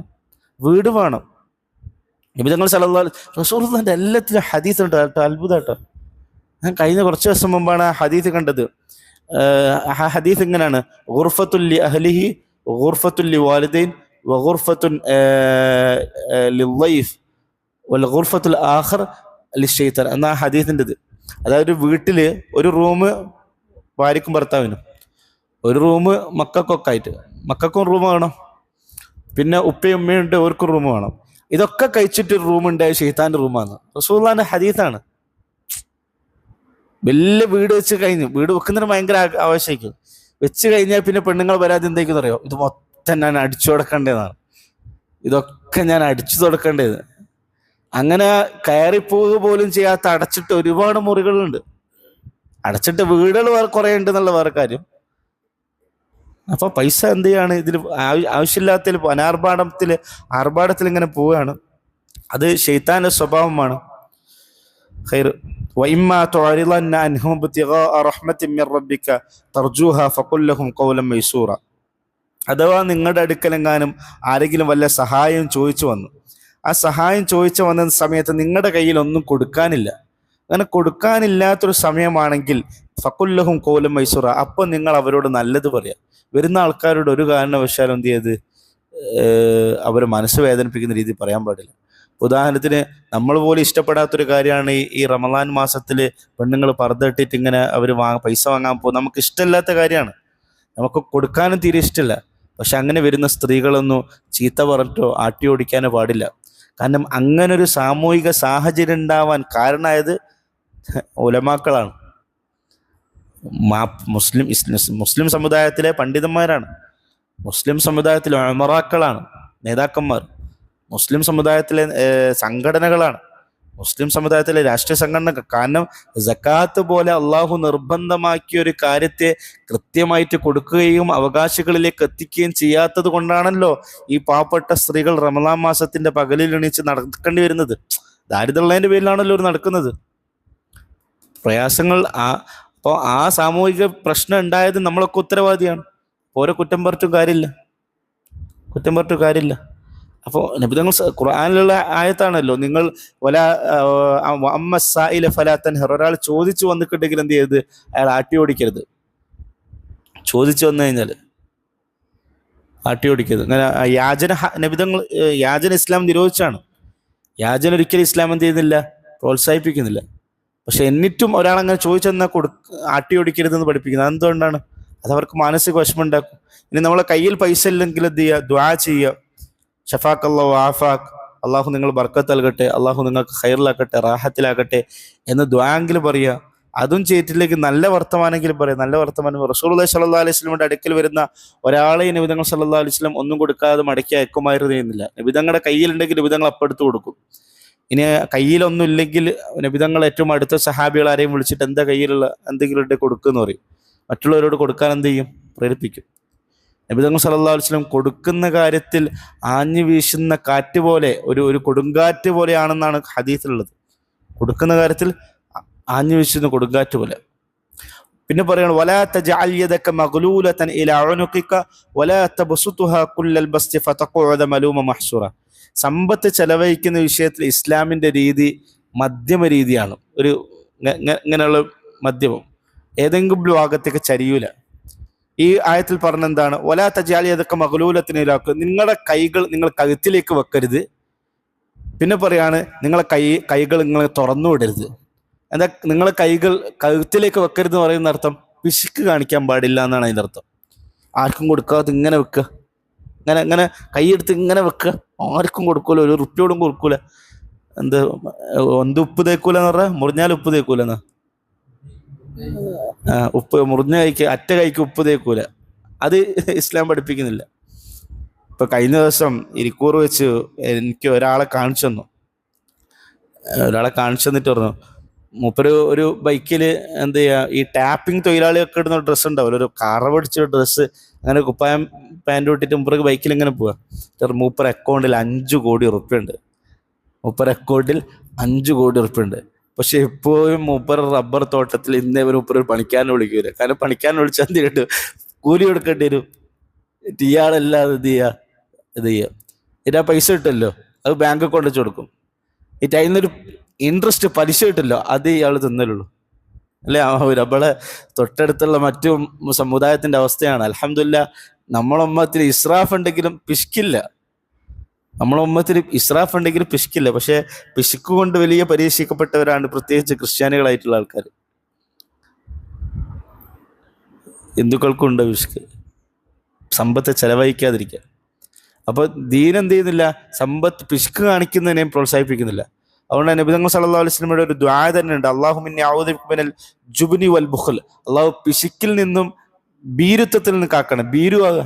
വീട് വേണം. നബിതങ്ങൾ സല്ലല്ലാഹു അലൈഹി റസൂലുള്ളാഹിന്റെ എല്ലാത്തിലും ഹദീസ് ഉണ്ട് കേട്ടോ. അത്ഭുതമാട്ടോ. ഞാൻ കഴിഞ്ഞ കുറച്ച് ദിവസം മുമ്പാണ് ആ ഹദീസ് കണ്ടത്. ആ ഹദീസ് ഇങ്ങനെയാണ്: ഗുർഫത്തുൽ ലി അഹ്ലിഹി ഗുർഫത്തുൽ ലി വാലിദൈൻ വഗുർഫത്തുൻ ലിദ്ദൈഫ് വൽ ഗുർഫത്തുൽ ആഖർ ലിശ്ശൈത്താൻ എന്നാ ഹദീസിൻ്റെത്. അതായത് വീട്ടില് ഒരു റൂം ഭാര്യക്കും ഭർത്താവിനും, ഒരു റൂം മക്കൾക്കൊക്കെ ആയിട്ട്, മക്കൾക്കും റൂം വേണം, പിന്നെ ഉപ്പയും ഉമ്മയുണ്ട് അവർക്കും റൂം വേണം. ഇതൊക്കെ കഴിച്ചിട്ട് ഒരു റൂം ഉണ്ടായ ശൈത്താന്റെ റൂമാണ്. റസൂലുള്ളാഹിന്റെ ഹദീസാണ്. വലിയ വീട് വെച്ച് കഴിഞ്ഞു, വീട് വെക്കുന്നതിന് ഭയങ്കര ആവശ്യമായിരിക്കും. വെച്ച് കഴിഞ്ഞാൽ പിന്നെ പെണ്ണുങ്ങൾ വരാതെ എന്തായിരിക്കും അറിയോ? ഇത് മൊത്തം ഞാൻ അടിച്ചു കൊടുക്കേണ്ടതാണ്, ഇതൊക്കെ ഞാൻ അടിച്ചു തുടക്കേണ്ടത്. അങ്ങനെ കയറിപ്പോവുക പോലും ചെയ്യാത്ത അടച്ചിട്ട് ഒരുപാട് മുറികളുണ്ട്. അടച്ചിട്ട് വീടുകൾ കുറെ ഉണ്ട് എന്നുള്ള വേറെ കാര്യം. അപ്പൊ പൈസ എന്ത് ചെയ്യാണ്? ഇതിൽ ആവശ്യമില്ലാത്തതിൽ ആർഭാടത്തിൽ ഇങ്ങനെ പോവുകയാണ്. അത് ശൈത്താന്റെ സ്വഭാവമാണ്. ഖൈർ വഇമ്മാ തുഅരിളന്ന അൻഹും ബിതിഗാഅ റഹ്മത്തിൻ മിർ റബ്ബിക തർജൂഹാ ഫഖുൽ ലഹും ഖൗലൻ മൈസൂറ. അഥവാ നിങ്ങളുടെ അടുക്കലെങ്ങാനും ആരെങ്കിലും വല്ല സഹായം ചോദിച്ചു വന്നു, ആ സഹായം ചോദിച്ചു വന്ന സമയത്ത് നിങ്ങളുടെ കയ്യിൽ ഒന്നും കൊടുക്കാനില്ല, അങ്ങനെ കൊടുക്കാനില്ലാത്തൊരു സമയമാണെങ്കിൽ ഫഖുൽ ലഹും ഖൗലൻ മൈസൂറ, അപ്പോൾ നിങ്ങൾ അവരോട് നല്ലത് പറയാം. വരുന്ന ആൾക്കാരോട് ഒരു കാരണവശാലും എന്ത് ചെയ്ത് അവരെ മനസ്സ് വേദനിപ്പിക്കുന്ന രീതി പറയാൻ പാടില്ല. ഉദാഹരണത്തിന് നമ്മൾ പോലും ഇഷ്ടപ്പെടാത്തൊരു കാര്യമാണ് ഈ റമദാൻ മാസത്തിൽ പെണ്ണുങ്ങൾ പർദ്ദ ഇട്ടിട്ട് ഇങ്ങനെ അവർ പൈസ വാങ്ങാൻ പോകും. നമുക്ക് ഇഷ്ടമില്ലാത്ത കാര്യമാണ്, നമുക്ക് കൊടുക്കാനും തീരെ ഇഷ്ടമില്ല. പക്ഷെ അങ്ങനെ വരുന്ന സ്ത്രീകളൊന്നും ചീത്ത പറഞ്ഞിട്ടോ ആട്ടി ഓടിക്കാനോ പാടില്ല. കാരണം അങ്ങനൊരു സാമൂഹിക സാഹചര്യം ഉണ്ടാവാൻ കാരണമായത് ഉലമാക്കളാണ്. മുസ്ലിം സമുദായത്തിലെ പണ്ഡിതന്മാരാണ്, മുസ്ലിം സമുദായത്തിലെ ഉമറാക്കളാണ്, നേതാക്കന്മാർ, മുസ്ലിം സമുദായത്തിലെ സംഘടനകളാണ്, മുസ്ലിം സമുദായത്തിലെ രാഷ്ട്രീയ സംഘടനകൾ. കാരണം സക്കാത്ത് പോലെ അള്ളാഹു നിർബന്ധമാക്കിയ ഒരു കാര്യത്തെ കൃത്യമായിട്ട് കൊടുക്കുകയും അവകാശികളിലേക്ക് എത്തിക്കുകയും ചെയ്യാത്തത് കൊണ്ടാണല്ലോ ഈ പാവപ്പെട്ട സ്ത്രീകൾ റമദാൻ മാസത്തിന്റെ പകലിൽ എണീച്ച് നടക്കേണ്ടി വരുന്നത്. ദാരിദ്ര്യമുള്ളതിന്റെ പേരിലാണല്ലോ അവർ നടക്കുന്നത്. പ്രയാസങ്ങൾ അപ്പോൾ ആ സാമൂഹിക പ്രശ്നം ഉണ്ടായത് നമ്മളൊക്കെ ഉത്തരവാദിയാണ്. ഓരോ കുറ്റം പറഞ്ഞിട്ടും കാര്യമില്ല. അപ്പോൾ നബിതങ്ങൾ ഖുർആനിലുള്ള ആയത്താണല്ലോ, നിങ്ങൾ അമ്മ സായില ഫലാ തൻഹർ, ഒരാൾ ചോദിച്ചു വന്നിട്ടുണ്ടെങ്കിൽ എന്ത് ചെയ്ത് അയാൾ ആട്ടി ഓടിക്കരുത്. ചോദിച്ചു വന്നു കഴിഞ്ഞാൽ ആട്ടി ഓടിക്കരുത്. അങ്ങനെ നബിതങ്ങൾ യാചന ഇസ്ലാം നിരോധിച്ചാണ്. യാചന ഒരിക്കലും ഇസ്ലാം എന്ത് ചെയ്യുന്നില്ല, പ്രോത്സാഹിപ്പിക്കുന്നില്ല. പക്ഷെ എന്നിട്ടും ഒരാളങ്ങനെ ചോദിച്ചെന്നാൽ ആട്ടി ഓടിക്കരുതെന്ന് പഠിപ്പിക്കുന്നത് എന്തുകൊണ്ടാണ്? അതവർക്ക് മാനസിക വിഷമം ഉണ്ടാക്കും. ഇനി നമ്മളെ കയ്യിൽ പൈസ ഇല്ലെങ്കിൽ എന്ത് ചെയ്യുക? ദുആ ചെയ്യുക. ഷഫാഖ് അല്ലാഹു ആഫാഖ്, അള്ളാഹു നിങ്ങൾ ബർക്കത്ത് നൽകട്ടെ, അള്ളാഹു നിങ്ങൾക്ക് ഖൈറിലാക്കട്ടെ, റാഹത്തിലാക്കട്ടെ എന്ന് ദുആയെങ്കിലും പറയുക. അതും ചെയ്തിട്ടില്ലെങ്കിൽ നല്ല വർത്തമാനെങ്കിലും പറയും. നല്ല വർത്തമാനം റസൂലുള്ളാഹി സ്വല്ലല്ലാഹു അലൈഹി വസല്ലമയുടെ അടുക്കൽ വരുന്ന ഒരാളെ നബി തങ്ങൾ സല്ലല്ലാഹു അലൈഹി വസല്ലം ഒന്നും കൊടുക്കാതെ മടക്കി അയക്കുമായിരുന്നില്ല. നബി തങ്ങളുടെ കയ്യിലുണ്ടെങ്കിൽ നബി തങ്ങൾ അപ്പെടുത്ത് കൊടുക്കും. ഇനി കയ്യിലൊന്നും ഇല്ലെങ്കിൽ നബി തങ്ങൾ ഏറ്റവും അടുത്ത സഹാബികൾ ആരെയും വിളിച്ചിട്ട് എന്താ കയ്യിലുള്ള എന്തെങ്കിലും ഉണ്ടെങ്കിൽ കൊടുക്കുമെന്ന് പറയും. മറ്റുള്ളവരോട് കൊടുക്കാൻ എന്ത് ചെയ്യും? പ്രേരിപ്പിക്കും. നബി തങ്ങൾ സല്ലല്ലാഹു അലൈഹി വസല്ലം കൊടുക്കുന്ന കാര്യത്തിൽ ആഞ്ഞു വീശുന്ന കാറ്റ് പോലെ, ഒരു കൊടുങ്കാറ്റ് പോലെയാണെന്നാണ് ഹദീസിലുള്ളത്. കൊടുക്കുന്ന കാര്യത്തിൽ ആഞ്ഞു വീശുന്ന കൊടുങ്കാറ്റ് പോലെ. പിന്നെ പറയണം, വലാ തജ്അൽ യദക മഗ്ലൂലതൻ ഇലാ ഉനുഖിക വലാ തബ്സുതുഹാ കുല്ലൽ ബസ്തി ഫതഖഉദ മലൂമ മഹ്സൂറ. സമ്പത്ത് ചെലവഴിക്കുന്ന വിഷയത്തിൽ ഇസ്ലാമിന്റെ രീതി മധ്യമ രീതിയാണ്. ഇങ്ങനെയുള്ള മധ്യമം, ഏതെങ്കിലും ഭാഗത്തേക്ക് ചരിയൂല. ഈ ആയത്തിൽ പറഞ്ഞെന്താണ്? വലാ തജ്അൽ യദക മഗ്ലൂലതൻ ഇലാ, നിങ്ങളുടെ കൈകൾ നിങ്ങൾ കഴുത്തിലേക്ക് വെക്കരുത്. പിന്നെ പറയാണ്, നിങ്ങളെ കൈകൾ നിങ്ങൾ തുറന്നു വിടരുത്. എന്താ നിങ്ങളെ കൈകൾ കഴുത്തിലേക്ക് വെക്കരുത് എന്ന് പറയുന്ന അർത്ഥം? പിശുക്ക് കാണിക്കാൻ പാടില്ല എന്നാണ് അതിൻ്റെ അർത്ഥം. ആർക്കും കൊടുക്കാതെ ഇങ്ങനെ വെക്കുക, ഇങ്ങനെ കൈയെടുത്ത് ഇങ്ങനെ വെക്കുക, ആർക്കും കൊടുക്കൂല, ഒരു റുപ്യോടും കൊടുക്കൂല. ഉപ്പ് തേക്കൂല എന്ന് പറഞ്ഞാൽ മുറിഞ്ഞാൽ ഉപ്പ് തേക്കൂല എന്നാ. ഉപ്പ് മുറിഞ്ഞ കൈക്ക്, അറ്റ കൈക്ക് ഉപ്പ് തേക്കൂല. അത് ഇസ്ലാം പഠിപ്പിക്കുന്നില്ല. ഇപ്പൊ കഴിഞ്ഞ ദിവസം ഇരിക്കൂർ വെച്ച് എനിക്ക് ഒരാളെ കാണിച്ചു തന്നിട്ട് പറഞ്ഞു, മൂപ്പര് ഒരു ബൈക്കിൽ എന്ത് ചെയ്യുക, ഈ ടാപ്പിംഗ് തൊഴിലാളിയൊക്കെ ഇടുന്ന ഡ്രസ്സ് ഉണ്ടാവില്ല, ഒരു കറവടിച്ച ഡ്രസ്സ്, അങ്ങനെ കുപ്പായം പാൻറ് ഇട്ടിട്ട് മൂപ്പർക്ക് ബൈക്കിൽ ഇങ്ങനെ പോവുക. മൂപ്പർ അക്കൗണ്ടിൽ 5 കോടി ഉറുപ്പ്യുണ്ട്. മൂപ്പർ 5 കോടി ഉറുപ്പ്യുണ്ട്. പക്ഷെ എപ്പോഴും മൂപ്പർ റബ്ബർ തോട്ടത്തിൽ ഇന്നേ മൂപ്പർ ഒരു പണിക്കാരനെ വിളിക്കൂല. കാരണം പണിക്കാരനെ വിളിച്ചാൽ എന്ത് കേട്ടു? കൂലി കൊടുക്കേണ്ടി വരും. ഇയാളല്ലാതെ ഇത് ചെയ്യുക. ഇതാ പൈസ കിട്ടുമല്ലോ, അത് ബാങ്ക് കൊണ്ടുവച്ച് കൊടുക്കും. അതിനൊരു ഇൻട്രസ്റ്റ്, പലിശ കിട്ടില്ലോ, അത് ഇയാൾ തിന്നലുള്ളൂ. അല്ലേ? നമ്മളെ തൊട്ടടുത്തുള്ള മറ്റു സമുദായത്തിന്റെ അവസ്ഥയാണ്. അൽഹംദുലില്ലാ, നമ്മളെ ഉമ്മത്തിൽ ഇസ്രാഫ് ഉണ്ടെങ്കിലും പിശുക്കില്ല. പക്ഷെ പിശുക്ക് കൊണ്ട് വലിയ പരീക്ഷിക്കപ്പെട്ടവരാണ് പ്രത്യേകിച്ച് ക്രിസ്ത്യാനികളായിട്ടുള്ള ആൾക്കാർ. ഹിന്ദുക്കൾക്കും ഉണ്ട് പിശുക്ക്, സമ്പത്ത് ചെലവഴിക്കാതിരിക്കുക. അപ്പോൾ ദീൻ എന്ത് ചെയ്യുന്നില്ല? സമ്പത്ത് പിശുക്ക് കാണിക്കുന്നതിനെയും പ്രോത്സാഹിപ്പിക്കുന്നില്ല. അതുകൊണ്ട് നബി തങ്ങൾ സല്ലല്ലാഹു അലൈഹി വസല്ലമയുടെ ഒരു ദുആ തന്നെ ഉണ്ട്, അല്ലാഹുമ്മ ഇന്നി അഊദു ബിക മിനൽ ജുബ്നി വൽ ബുഖൽ. അള്ളാഹു പിശുക്കിൽ നിന്നും ഭീരുത്വത്തിൽ നിന്ന് കാക്കണം. ഭീരുവാകുക,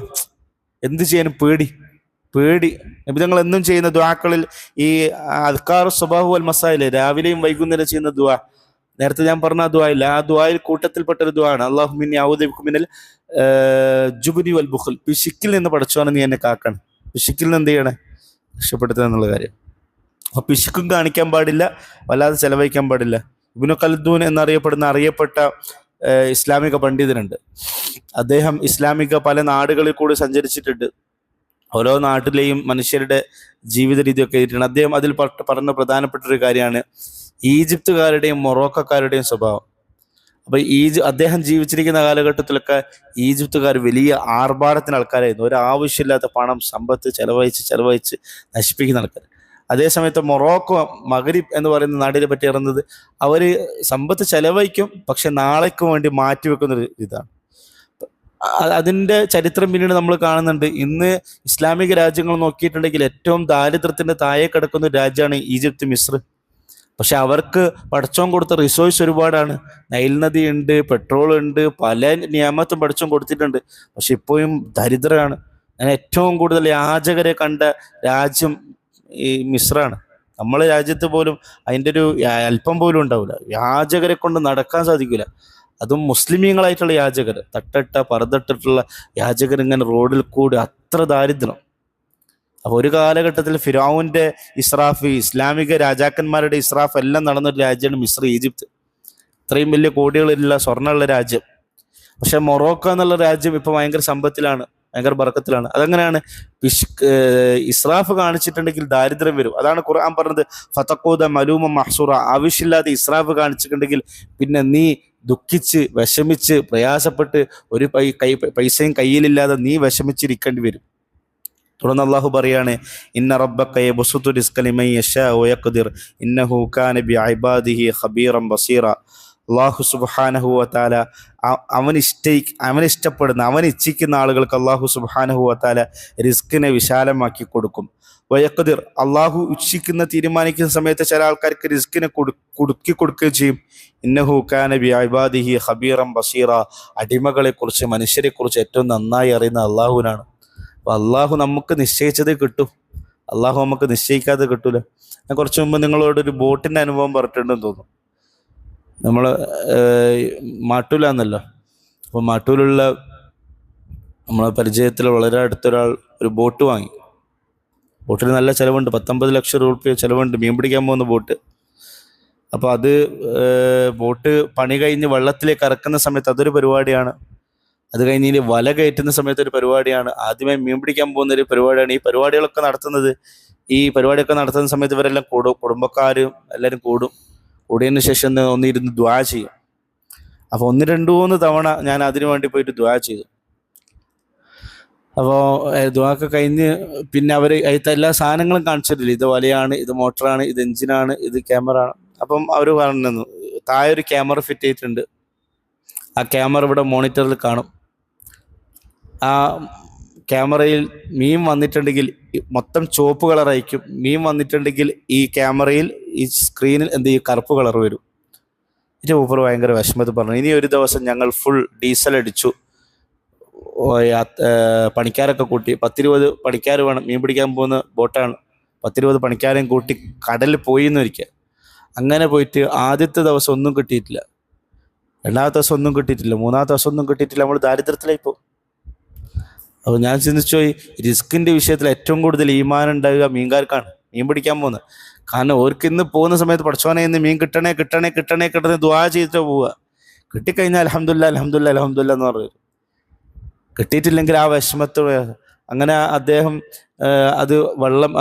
എന്ത് ചെയ്യാനും പേടി. നബി തങ്ങൾ എന്നും ചെയ്യുന്ന ദുആക്കളിൽ ഈ അദ്കാറു സ്വബാഹു വൽ മസായില്, രാവിലെയും വൈകുന്നേരം ചെയ്യുന്ന ദുആ, നേരത്തെ ഞാൻ പറഞ്ഞ ദുആ ഇല്ല, ആ ദുആയിൽ കൂട്ടത്തിൽപ്പെട്ട ഒരു ദുആ ആണ്, അല്ലാഹുമ്മ ഇന്നി അഊദു ബിക മിനൽ ജുബ്നി വൽ ബുഖൽ. പിശുക്കിൽ നിന്ന് പടച്ചോനെ നീ എന്നെ കാക്കണം. പിശുക്കിൽ നിന്ന് എന്ത് ചെയ്യണേ? രക്ഷപ്പെടുത്തുക എന്നുള്ള കാര്യം. അപ്പൊ പിശുക്കും കാണിക്കാൻ പാടില്ല, വല്ലാതെ ചെലവഴിക്കാൻ പാടില്ല. ഇബ്നു ഖൽദൂൻ അറിയപ്പെട്ട ഇസ്ലാമിക പണ്ഡിതനുണ്ട്. അദ്ദേഹം ഇസ്ലാമിക പല നാടുകളിൽ കൂടി സഞ്ചരിച്ചിട്ടുണ്ട്. ഓരോ നാട്ടിലെയും മനുഷ്യരുടെ ജീവിത രീതിയൊക്കെ എഴുതിയിട്ടുണ്ട്. അദ്ദേഹം അതിൽ പറഞ്ഞ പ്രധാനപ്പെട്ട ഒരു കാര്യമാണ് ഈജിപ്തുകാരുടെയും മൊറോക്കക്കാരുടെയും സ്വഭാവം. അപ്പൊ അദ്ദേഹം ജീവിച്ചിരിക്കുന്ന കാലഘട്ടത്തിലൊക്കെ ഈജിപ്തുകാർ വലിയ ആർഭാടത്തിന് ആൾക്കാരായിരുന്നു. ഒരു ആവശ്യമില്ലാത്ത പണം, സമ്പത്ത് ചെലവഴിച്ച് നശിപ്പിക്കുന്ന ആൾക്കാർ. അതേസമയത്ത് മൊറോക്കോ, മഗ്രിബ് എന്ന് പറയുന്ന നാടിനെ പറ്റി അറിയുന്നത്, അവര് സമ്പത്ത് ചെലവഴിക്കും, പക്ഷെ നാളേക്ക് വേണ്ടി മാറ്റിവെക്കുന്നൊരു ഇതാണ്. അതിൻ്റെ ചരിത്രം പിന്നീട് നമ്മൾ കാണുന്നുണ്ട്. ഇന്ന് ഇസ്ലാമിക രാജ്യങ്ങൾ നോക്കിയിട്ടുണ്ടെങ്കിൽ ഏറ്റവും ദാരിദ്ര്യത്തിന്റെ താഴെ കിടക്കുന്ന രാജ്യമാണ് ഈജിപ്ത്, മിസ്ർ. പക്ഷെ അവർക്ക് പടച്ചോൻ കൊടുത്ത റിസോഴ്സ് ഒരുപാടാണ്. നൈൽ നദി ഉണ്ട്, പെട്രോൾ ഉണ്ട്, പല നിയമത്തും പടച്ചോൻ കൊടുത്തിട്ടുണ്ട്. പക്ഷെ ഇപ്പോഴും ദരിദ്രരാണ്. ഞാൻ ഏറ്റവും കൂടുതൽ യാചകരെ കണ്ട രാജ്യം ഈ മിസ്രാണ്. നമ്മളെ രാജ്യത്ത് പോലും അതിൻ്റെ ഒരു അല്പം പോലും ഉണ്ടാവില്ല. യാചകരെ കൊണ്ട് നടക്കാൻ സാധിക്കില്ല. അതും മുസ്ലിമീങ്ങളായിട്ടുള്ള യാചകർ, പറുതിട്ടിട്ടുള്ള യാചകർ ഇങ്ങനെ റോഡിൽ കൂടി, അത്ര ദാരിദ്ര്യം. അപ്പോൾ ഒരു കാലഘട്ടത്തിൽ ഫിറഔന്റെ ഇസ്രാഫ്, ഇസ്ലാമിക രാജാക്കന്മാരുടെ ഇസ്രാഫ് എല്ലാം നടന്നൊരു രാജ്യമാണ് മിസ്ർ, ഈജിപ്ത്. ഇത്രയും വലിയ കോടികളുള്ള സ്വർണ്ണമുള്ള രാജ്യം. പക്ഷെ മൊറോക്കോ എന്നുള്ള രാജ്യം ഇപ്പൊ ഭയങ്കര സമ്പത്തിലാണ്, ഭയങ്കര ബർക്കത്തിലാണ്. അതെങ്ങനെയാണ്? ഇസ്രാഫ് കാണിച്ചിട്ടുണ്ടെങ്കിൽ ദാരിദ്ര്യം വരും. അതാണ് ഖുർആൻ പറഞ്ഞത്, ഫതഖൂദ മലൂമ മഹ്സൂറ. ആവശ്യമില്ലാതെ ഇസ്രാഫ് കാണിച്ചിട്ടുണ്ടെങ്കിൽ പിന്നെ നീ ദുഃഖിച്ച്, വിഷമിച്ച്, പ്രയാസപ്പെട്ട്, ഒരു പൈസയും കയ്യിലില്ലാതെ നീ വിഷമിച്ചിരിക്കേണ്ടി വരും. തുടർന്ന് അള്ളാഹു പറയാണ്, ഇന്ന റബ്ബക യബ്സുതു റിസ്ക ലിമൻ യശാഉ വയഖ്ദിർ ഇന്നഹു കാന ബിഇബാദിഹി ഖബീറൻ ബസീറ. അള്ളാഹു സുബ്ഹാനഹു വ തആല അവൻ ഇഷ്ടപ്പെടുന്ന, അവൻ ഇച്ഛിക്കുന്ന ആളുകൾക്ക് അള്ളാഹു സുബ്ഹാനഹു വ തആല റിസ്കിനെ വിശാലമാക്കി കൊടുക്കും. വയഖദിർ, അള്ളാഹു ഇച്ഛിക്കുന്ന തീരുമാനിക്കുന്ന സമയത്ത് ചില ആൾക്കാർക്ക് റിസ്കിനെ കുടുക്കി കൊടുക്കുകയും ചെയ്യും. ഇന്നഹു കാന ബിഇബാദിഹി ഖബീറൻ ബസീറ, അടിമകളെ കുറിച്ച് മനുഷ്യരെ കുറിച്ച് ഏറ്റവും നന്നായി അറിയുന്ന അള്ളാഹുവിനാണ്. അപ്പൊ അള്ളാഹു നമുക്ക് നിശ്ചയിച്ചത് കിട്ടും, അള്ളാഹു നമുക്ക് നിശ്ചയിക്കാതെ കിട്ടൂല. ഞാൻ കുറച്ച് മുമ്പ് നിങ്ങളോടൊരു ബോട്ടിന്റെ അനുഭവം പറഞ്ഞിട്ടുണ്ടെന്ന് തോന്നുന്നു. നമ്മൾ മാട്ടൂലാന്നല്ലോ. അപ്പോൾ മാട്ടൂലുള്ള നമ്മളെ പരിചയത്തിൽ വളരെ അടുത്തൊരാൾ ഒരു ബോട്ട് വാങ്ങി. ബോട്ടിന് നല്ല ചിലവുണ്ട്, 19 ലക്ഷം രൂപ ചിലവുണ്ട്, മീൻ പിടിക്കാൻ പോകുന്ന ബോട്ട്. അപ്പോൾ അത് ബോട്ട് പണി കഴിഞ്ഞ് വെള്ളത്തിലേക്ക് ഇറക്കുന്ന സമയത്ത് അതൊരു പരിപാടിയാണ്. അത് കഴിഞ്ഞ് ഇനി വല കയറ്റുന്ന സമയത്ത് ഒരു പരിപാടിയാണ്. ആദ്യമേ മീൻ പിടിക്കാൻ പോകുന്ന ഒരു പരിപാടിയാണ്. ഈ പരിപാടികളൊക്കെ നടത്തുന്ന സമയത്ത് ഇവരെല്ലാം കൂടും, കുടുംബക്കാരും എല്ലാവരും കൂടിയതിന് ശേഷം ഒന്നിരുന്ന് ദ്വാ ചെയ്യും. അപ്പോൾ 1-2-3 തവണ ഞാൻ അതിനു വേണ്ടി പോയിട്ട് ദ്വാ ചെയ്തു. അപ്പോൾ ദ്വാക്ക് കഴിഞ്ഞ് പിന്നെ അവർ അതിലത്തെ എല്ലാ സാധനങ്ങളും കാണിച്ചിട്ടില്ല. ഇത് വലയാണ്, ഇത് മോട്ടറാണ്, ഇത് എഞ്ചിനാണ്, ഇത് ക്യാമറ ആണ്. അപ്പം അവർ പറഞ്ഞു താഴെ ഒരു ക്യാമറ ഫിറ്റ് ചെയ്തിട്ടുണ്ട്. ആ ക്യാമറ ഇവിടെ മോണിറ്ററിൽ കാണും. ആ ക്യാമറയിൽ മീൻ വന്നിട്ടുണ്ടെങ്കിൽ മൊത്തം ചുവപ്പ് കളറായിരിക്കും. മീൻ വന്നിട്ടുണ്ടെങ്കിൽ ഈ ക്യാമറയിൽ ഈ സ്ക്രീനിൽ കറുപ്പ് കളർ വരും. എൻ്റെ മൂപ്പർ ഭയങ്കര വിഷമത്തിൽ പറഞ്ഞു, ഇനി ഒരു ദിവസം ഞങ്ങൾ ഫുൾ ഡീസൽ അടിച്ചു, പണിക്കാരൊക്കെ കൂട്ടി 10-20 പണിക്കാർ വേണം, മീൻ പിടിക്കാൻ പോകുന്ന ബോട്ടാണ്, 10-20 പണിക്കാരെയും കൂട്ടി കടലിൽ പോയി എന്ന് വരിക്കുക. അങ്ങനെ പോയിട്ട് ആദ്യത്തെ ദിവസം ഒന്നും കിട്ടിയിട്ടില്ല, രണ്ടാമത്തെ ദിവസം ഒന്നും കിട്ടിയിട്ടില്ല, മൂന്നാമത്തെ ദിവസം ഒന്നും കിട്ടിയിട്ടില്ല. നമ്മൾ ദാരിദ്ര്യത്തിലായി പോകും. അപ്പോൾ ഞാൻ ചിന്തിച്ചു, ഈ റിസ്കിൻ്റെ വിഷയത്തിൽ ഏറ്റവും കൂടുതൽ ഈമാൻ ഉണ്ടാവുക മീൻകാർക്കാണ്, മീൻ പിടിക്കാൻ പോകുന്നത്. കാരണം ഓർക്ക് ഇന്ന് പോകുന്ന സമയത്ത് പഠിച്ചോനെ ഇന്ന് മീൻ കിട്ടണേ ദുആ ചെയ്തിട്ട് പോവുക. കിട്ടിക്കഴിഞ്ഞാൽ അൽഹംദുലില്ലാ എന്ന് പറയും. കിട്ടിയിട്ടില്ലെങ്കിൽ ആ വിഷമത്തോടെ അങ്ങനെ അദ്ദേഹം അത് വെള്ളം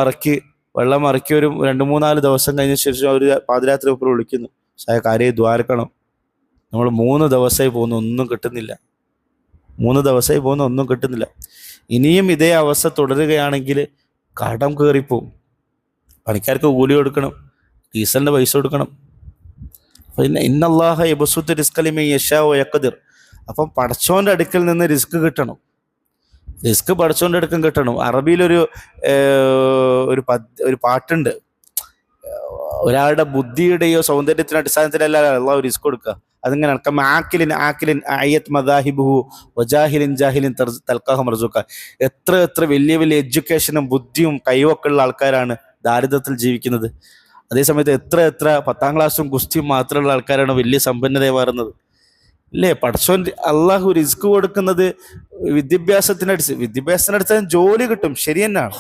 ഇറക്കി ഒരു 2-3-4 ദിവസം കഴിഞ്ഞ ശേഷം അവർ പാതിരാത്രി ഉപ്പർ വിളിക്കുന്നു, കാര്യം ദ്വാരക്കണം, നമ്മൾ 3 ദിവസമായി പോകുന്നു, ഒന്നും കിട്ടുന്നില്ല. 3 ദിവസമായി പോകുന്ന ഒന്നും കിട്ടുന്നില്ല. ഇനിയും ഇതേ അവസ്ഥ തുടരുകയാണെങ്കിൽ കടം കയറിപ്പോവും. പണിക്കാർക്ക് കൂലി കൊടുക്കണം, ഡീസലിൻ്റെ പൈസ കൊടുക്കണം. പിന്നെ ഇന്നല്ലാഹ യബ്സുത്തു റിസ്ക ലിമൻ യശാഉ വയഖ്ദിർ. അപ്പം പടച്ചോൻ്റെ അടുക്കൽ നിന്ന് റിസ്ക് കിട്ടണം, റിസ്ക് പടച്ചോൻ്റെ അടുക്കൽ കിട്ടണം. അറബിയിലൊരു ഒരു പാട്ടുണ്ട്, ഒരാളുടെ ബുദ്ധിയുടെയോ സൗന്ദര്യത്തിൻ്റെ അടിസ്ഥാനത്തിലല്ല അള്ളാഹു റിസ്ക് കൊടുക്കുക. അതിങ്ങനെയാണ്, ആക്കിലിൻ അയ്യത്ത് മദാഹിബുഹു വജാഹിലിൻ ജാഹിലിൻ തൽക്കാഹ മർസൂക്ക. എത്ര വലിയ എഡ്യൂക്കേഷനും ബുദ്ധിയും കഴിവൊക്കെ ഉള്ള ആൾക്കാരാണ് ദാരിദ്ര്യത്തിൽ ജീവിക്കുന്നത്. അതേസമയത്ത് എത്ര 10ാം ക്ലാസ്സും ഗുസ്തിയും മാത്രമുള്ള ആൾക്കാരാണ് വലിയ സമ്പന്നതയെ മാറുന്നത്. ഇല്ലേ? പടച്ചോൻ അള്ളാഹു റിസ്ക് കൊടുക്കുന്നത് വിദ്യാഭ്യാസത്തിനടുത്ത് ജോലി കിട്ടും, ശരി തന്നെയാണ്.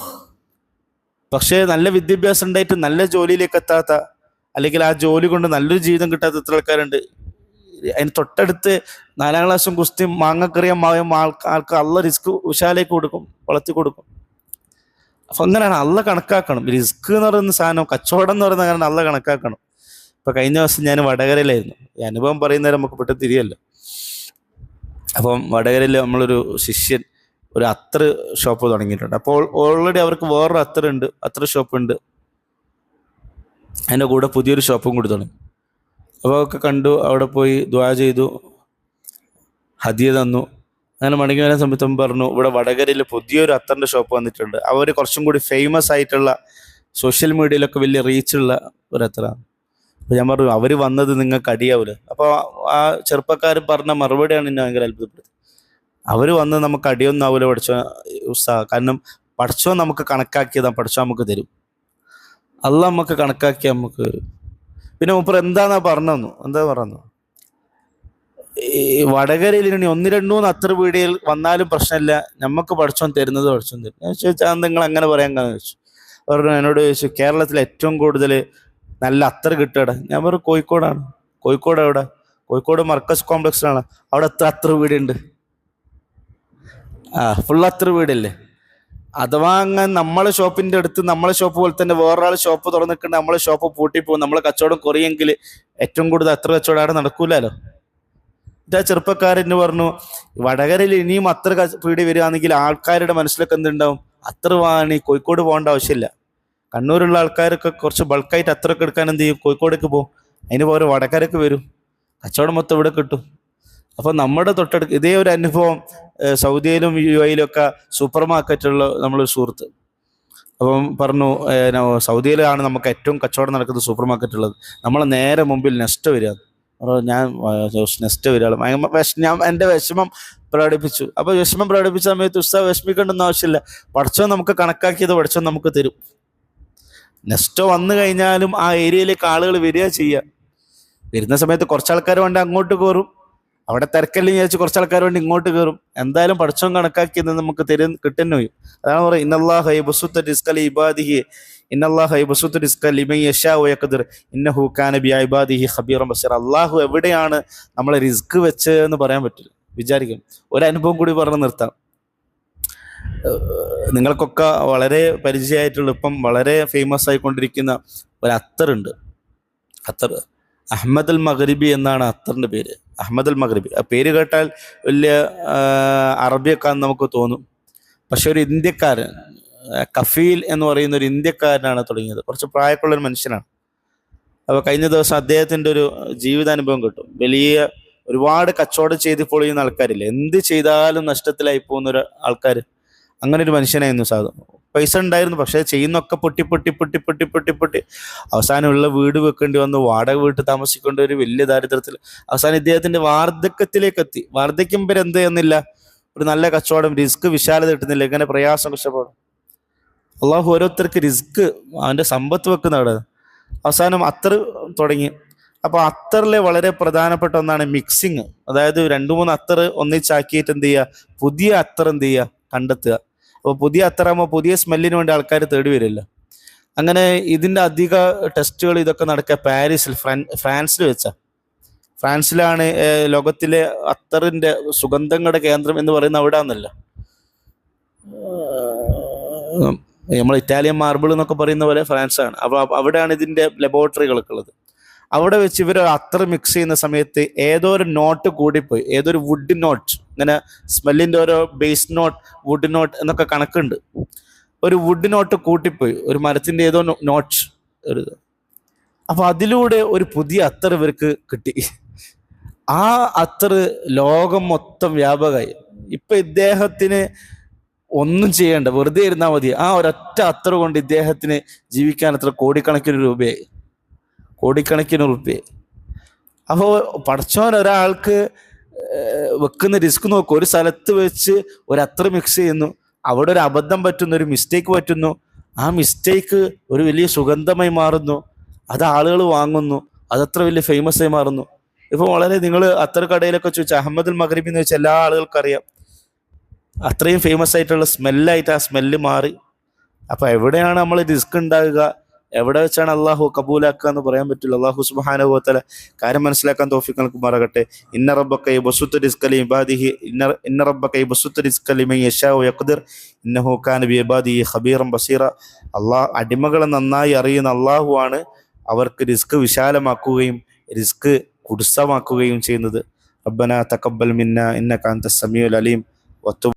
പക്ഷേ നല്ല വിദ്യാഭ്യാസം ഉണ്ടായിട്ട് നല്ല ജോലിയിലേക്ക് എത്താത്ത, അല്ലെങ്കിൽ ആ ജോലി കൊണ്ട് നല്ലൊരു ജീവിതം കിട്ടാത്ത എത്ര ആൾക്കാരുണ്ട്. അതിന് തൊട്ടടുത്ത് 4ാം ക്ലാസ്സും ഗുസ്തിയും മാങ്ങക്കറിയാൻ ആൾക്ക് അള്ള റിസ്ക് വിശാലേക്ക് കൊടുക്കും, വളർത്തി കൊടുക്കും. അപ്പം അങ്ങനെയാണ് അള്ള കണക്കാക്കണം. റിസ്ക് എന്ന് പറയുന്ന സാധനം, കച്ചവടം എന്ന് പറയുന്ന കാരണം അള്ള കണക്കാക്കണം. ഇപ്പം കഴിഞ്ഞ ദിവസം ഞാൻ വടകരയിലായിരുന്നു. ഈ അനുഭവം പറയുന്നേരം നമുക്ക് പെട്ടെന്ന് തിരിയല്ലോ. അപ്പം വടകരയിൽ നമ്മളൊരു ശിഷ്യൻ ഒരു അത്തർ ഷോപ്പ് തുടങ്ങിയിട്ടുണ്ട്. അപ്പോൾ ഓൾറെഡി അവർക്ക് വേറൊരു അത്തർ ഷോപ്പുണ്ട്. അതിൻ്റെ കൂടെ പുതിയൊരു ഷോപ്പും കൂടി തുടങ്ങി. അപ്പോൾ ഒക്കെ കണ്ടു, അവിടെ പോയി ദുആ ചെയ്തു, ഹദിയ തന്നു. അങ്ങനെ മടങ്ങി വരാൻ സമയത്തും പറഞ്ഞു, ഇവിടെ വടകരയിൽ പുതിയൊരു അത്തറിൻ്റെ ഷോപ്പ് വന്നിട്ടുണ്ട്. അവർ കുറച്ചും കൂടി ഫേമസ് ആയിട്ടുള്ള, സോഷ്യൽ മീഡിയയിലൊക്കെ വലിയ റീച്ചുള്ള ഒരു അത്തറാണ്. അപ്പോൾ ഞാൻ പറഞ്ഞു, അവർ വന്നത് നിങ്ങൾക്ക് അടിയാവില്ല. അപ്പോൾ ആ ചെറുപ്പക്കാർ പറഞ്ഞ മറുപടിയാണ് എന്നെ ഭയങ്കര അത്ഭുതപ്പെടുന്നത്. അവർ വന്ന് നമുക്ക് അടിയൊന്നും ആവില്ല പഠിച്ചോ, കാരണം പഠിച്ചോ നമുക്ക് കണക്കാക്കിയതാണ്, പഠിച്ചോ നമുക്ക് തരും. അല്ല നമുക്ക് കണക്കാക്കി നമുക്ക് തരും. പിന്നെ മൂപ്പർ എന്താ പറഞ്ഞു, ഈ വടകരയിൽ ഇനി 1-2-3 അത്തർ വീടുകൾ വന്നാലും പ്രശ്നമില്ല, നമുക്ക് പഠിച്ചോൻ തരുന്നത് പഠിച്ചോൻ തരും. ഞാൻ ചോദിച്ചാൽ നിങ്ങൾ അങ്ങനെ പറയാൻ കാരണം ചോദിച്ചു. എന്നോട് ചോദിച്ചു, കേരളത്തിൽ ഏറ്റവും കൂടുതൽ നല്ല അത്തർ കിട്ടുകയുടെ. ഞാൻ പറഞ്ഞു കോഴിക്കോടാണ്. കോഴിക്കോട് എവിടെ? കോഴിക്കോട് മർക്കസ് കോംപ്ലക്സിലാണ്. അവിടെ എത്ര അത്തർ വീടുണ്ട്? ഫുൾ അത്തർ വീടല്ലേ. അഥവാ അങ്ങനെ നമ്മളെ ഷോപ്പിൻ്റെ അടുത്ത് നമ്മളെ ഷോപ്പ് പോലെ തന്നെ വേറൊരാൾ ഷോപ്പ് തുറന്നിട്ടുണ്ട്, നമ്മളെ ഷോപ്പ് പൂട്ടിപ്പോകും, നമ്മളെ കച്ചവടം കുറയെങ്കിൽ ഏറ്റവും കൂടുതൽ അത്ര കച്ചവടം അവിടെ നടക്കൂലല്ലോ. എന്നിട്ട് ആ ചെറുപ്പക്കാരന് പറഞ്ഞു, വടകരയിൽ ഇനിയും അത്ര പീടി വരികയാണെങ്കിൽ ആൾക്കാരുടെ മനസ്സിലൊക്കെ എന്തുണ്ടാവും, അത്ര വാങ്ങി കോഴിക്കോട് പോകേണ്ട ആവശ്യമില്ല. കണ്ണൂരുള്ള ആൾക്കാരൊക്കെ കുറച്ച് ബൾക്കായിട്ട് അത്രയൊക്കെ എടുക്കാൻ എന്ത് ചെയ്യും, കോഴിക്കോടേക്ക് പോകും. അതിന് പകരം വടകരക്ക് വരും, കച്ചവടം മൊത്തം ഇവിടെ കിട്ടും. അപ്പോൾ നമ്മുടെ തൊട്ടടുത്ത് ഇതേ ഒരു അനുഭവം സൗദിയിലും UAE ഒക്കെ സൂപ്പർ മാർക്കറ്റുള്ള നമ്മളൊരു സുഹൃത്ത്, അപ്പം പറഞ്ഞു സൗദിയിലാണ് നമുക്ക് ഏറ്റവും കച്ചവടം നടക്കുന്ന സൂപ്പർ മാർക്കറ്റ് ഉള്ളത്, നമ്മളെ നേരെ മുമ്പിൽ നെസ്റ്റ് വരിക. അപ്പോൾ ഞാൻ നെസ്റ്റ് വരികയാണ് ഞാൻ എൻ്റെ വിഷമം പ്രകടിപ്പിച്ചു. അപ്പോൾ വിഷമം പ്രകടിപ്പിച്ച സമയത്ത് ഉസ്താദ് വിഷമിക്കേണ്ടെന്ന് ആവശ്യമില്ല, പഠിച്ചോ നമുക്ക് കണക്കാക്കിയത് പഠിച്ചോ നമുക്ക് തരും. നെസ്റ്റോ വന്നു കഴിഞ്ഞാലും ആ ഏരിയയിലേക്ക് ആളുകൾ വരിക ചെയ്യുക. വരുന്ന സമയത്ത് കുറച്ച് ആൾക്കാർ വേണ്ടി അങ്ങോട്ട് കയറും, അവിടെ തിരക്കല്ലേ വിചാരിച്ച് കുറച്ച് ആൾക്കാർ വേണ്ടി ഇങ്ങോട്ട് കയറും. എന്തായാലും പഠിച്ചോ കണക്കാക്കിയത് നമുക്ക് കിട്ടുന്നു. അതാണ് പറയുക, ഇന്നല്ലാഹു യബ്സുത്തു റിസ്ക ലിഇബാദിഹി ഇന്നല്ലാഹു യബ്സുത്തു റിസ്ക ലിമൻ യശാഉ വയഖ്ദിർ ഇന്നഹു കാന ബിഇബാദിഹി ഖബീറൻ ബസീറ. അള്ളാഹു എവിടെയാണ് നമ്മളെ റിസ്ക് വെച്ചതെന്ന് പറയാൻ പറ്റില്ല. വിചാരിക്കും. ഒരു അനുഭവം കൂടി പറഞ്ഞു നിർത്താം. നിങ്ങൾക്കൊക്കെ വളരെ പരിചയമായിട്ടുള്ള, ഇപ്പം വളരെ ഫേമസ് ആയിക്കൊണ്ടിരിക്കുന്ന ഒരു അത്തറുണ്ട്. അത്തർ അഹമ്മദ് അൽ മഗ്രിബി എന്നാണ് അത്തറിൻ്റെ പേര്. അഹമ്മദ് അൽ മഗ്രിബി. ആ പേര് കേട്ടാൽ വലിയ അറബിയൊക്കെ നമുക്ക് തോന്നും. പക്ഷെ ഒരു ഇന്ത്യക്കാരൻ, കഫീൽ എന്ന് പറയുന്ന ഒരു ഇന്ത്യക്കാരനാണ് തുടങ്ങിയത്. കുറച്ച് പ്രായമുള്ളൊരു മനുഷ്യനാണ്. അപ്പോൾ കഴിഞ്ഞ ദിവസം അദ്ദേഹത്തിൻ്റെ ഒരു ജീവിതാനുഭവം കിട്ടും. ഒരുപാട് കച്ചവടം ചെയ്ത് പൊളിയുന്ന ആൾക്കാരില്ല, എന്ത് ചെയ്താലും നഷ്ടത്തിലായി പോകുന്ന ഒരു ആൾക്കാർ. അങ്ങനെ ഒരു മനുഷ്യനായിരുന്നു സാധു. പൈസ ഉണ്ടായിരുന്നു, പക്ഷെ ചെയ്യുന്നൊക്കെ പൊട്ടി പൊട്ടി പൊട്ടി പൊട്ടി പൊട്ടി പൊട്ടി അവസാനമുള്ള വീട് വെക്കേണ്ടി വന്നു, വാടക വീട്ടിൽ താമസിക്കേണ്ട ഒരു വലിയ ദാരിദ്ര്യത്തിൽ അവസാനം ഇദ്ദേഹത്തിന്റെ വാർദ്ധക്യത്തിലേക്ക് എത്തി. വാർദ്ധക്യം വരെ എന്ത് ചെയ്യുന്നില്ല, ഒരു നല്ല കച്ചവടം, റിസ്ക് വിശാലത കിട്ടുന്നില്ല, ഇങ്ങനെ പ്രയാസം കഷ്ടപ്പാടും. അള്ളാഹു ഓരോരുത്തർക്ക് റിസ്ക് അവന്റെ സമ്പത്ത് വെക്കുന്ന അവിടെ. അവസാനം അത്തർ തുടങ്ങി. അപ്പൊ അത്തറിലെ വളരെ പ്രധാനപ്പെട്ട ഒന്നാണ് മിക്സിങ്. അതായത് 2-3 അത്തർ ഒന്നിച്ചാക്കിയിട്ട് എന്ത് ചെയ്യുക, പുതിയ അത്തർ എന്ത് ചെയ്യുക, കണ്ടെത്തുക. അപ്പോൾ പുതിയ അത്തറാകുമ്പോൾ പുതിയ സ്മെല്ലിന് വേണ്ടി ആൾക്കാർ തേടി വരില്ല. അങ്ങനെ ഇതിൻ്റെ അധിക ടെസ്റ്റുകൾ ഇതൊക്കെ നടക്കുക പാരീസിൽ, ഫ്രാൻസിൽ വെച്ച. ഫ്രാൻസിലാണ് ലോകത്തിലെ അത്തറിൻ്റെ സുഗന്ധങ്ങളുടെ കേന്ദ്രം എന്ന് പറയുന്നത് അവിടെ ആണെന്നല്ല. നമ്മൾ ഇറ്റാലിയൻ മാർബിൾ എന്നൊക്കെ പറയുന്ന പോലെ ഫ്രാൻസാണ്. അപ്പോൾ അവിടെയാണ് ഇതിൻ്റെ ലബോറട്ടറികളൊക്കെ ഉള്ളത്. അവിടെ വെച്ച് ഇവർ അത്തർ മിക്സ് ചെയ്യുന്ന സമയത്ത് ഏതോ ഒരു നോട്ട് കൂടിപ്പോയി, ഏതോ ഒരു വുഡ് നോട്ട്, ഇങ്ങനെ സ്മെല്ലിൻ്റെ ഓരോ ബേസ് നോട്ട്, വുഡ് നോട്ട് എന്നൊക്കെ കണക്കുണ്ട്. ഒരു വുഡ് നോട്ട് കൂട്ടിപ്പോയി, ഒരു മരത്തിൻ്റെ ഏതോ നോട്ട് ഒരു. അപ്പോൾ അതിലൂടെ ഒരു പുതിയ അത്തർ ഇവർക്ക് കിട്ടി. ആ അത്തർ ലോകം മൊത്തം വ്യാപകമായി. ഇപ്പം ഇദ്ദേഹത്തിന് ഒന്നും ചെയ്യേണ്ട, വെറുതെ ഇരുന്നാൽ മതി. ആ ഒരൊറ്റ അത്തർ കൊണ്ട് ഇദ്ദേഹത്തിന് ജീവിക്കാൻ എത്ര കോടിക്കണക്കിന് രൂപയായി, കോടിക്കണക്കിന് റുപ്യ. അപ്പോൾ പഠിച്ചോൻ ഒരാൾക്ക് വെക്കുന്ന റിസ്ക് നോക്കും. ഒരു സ്ഥലത്ത് വെച്ച് ഒരു അത്തർ മിക്സ് ചെയ്യുന്നു, അവിടെ ഒരു അബദ്ധം പറ്റുന്നു, ഒരു മിസ്റ്റേക്ക് പറ്റുന്നു. ആ മിസ്റ്റേക്ക് ഒരു വലിയ സുഗന്ധമായി മാറുന്നു, അത് ആളുകൾ വാങ്ങുന്നു, അതത്ര വലിയ ഫേമസ് ആയി മാറുന്നു. ഇപ്പോൾ വളരെ നിങ്ങൾ അത്തർ കടയിലൊക്കെ ചോദിച്ചാൽ അഹമ്മദ് അൽ മഗ്രിബി എന്ന് വെച്ചാൽ എല്ലാ ആളുകൾക്കും അറിയാം. അത്രയും ഫേമസ് ആയിട്ടുള്ള സ്മെല്ലായിട്ട് ആ സ്മെല്ല് മാറി. അപ്പോൾ എവിടെയാണ് നമ്മൾ റിസ്ക് ഉണ്ടാകുക, എവിടെ വെച്ചാണ് അള്ളാഹു കബൂലാക്കുക എന്ന് പറയാൻ പറ്റില്ല. അള്ളാഹു സുബ്ഹാനഹു വ തആല കാര്യം മനസ്സിലാക്കാൻ തൗഫീഖ് നൽകുമാറാകട്ടെ. ഇന്ന റബ്ബക യബ്സുത്തു റിസ്ക ലിഇബാദിഹി ഇന്ന റബ്ബക യബ്സുത്തു റിസ്ക ലിമൻ യശാഉ വയഖ്ദിർ ഇന്നഹു കാന ബിഇബാദിഹി ഖബീറൻ ബസീറ. അടിമകളെ നന്നായി അറിയുന്ന അള്ളാഹു ആണ് അവർക്ക് റിസ്ക് വിശാലമാക്കുകയും റിസ്ക് കുടുസമാക്കുകയും ചെയ്യുന്നത്. റബ്ബനാ തഖബ്ബൽ മിന്നാ ഇന്നക അൻതസ് സമീഉൽ അലീം വതുബ്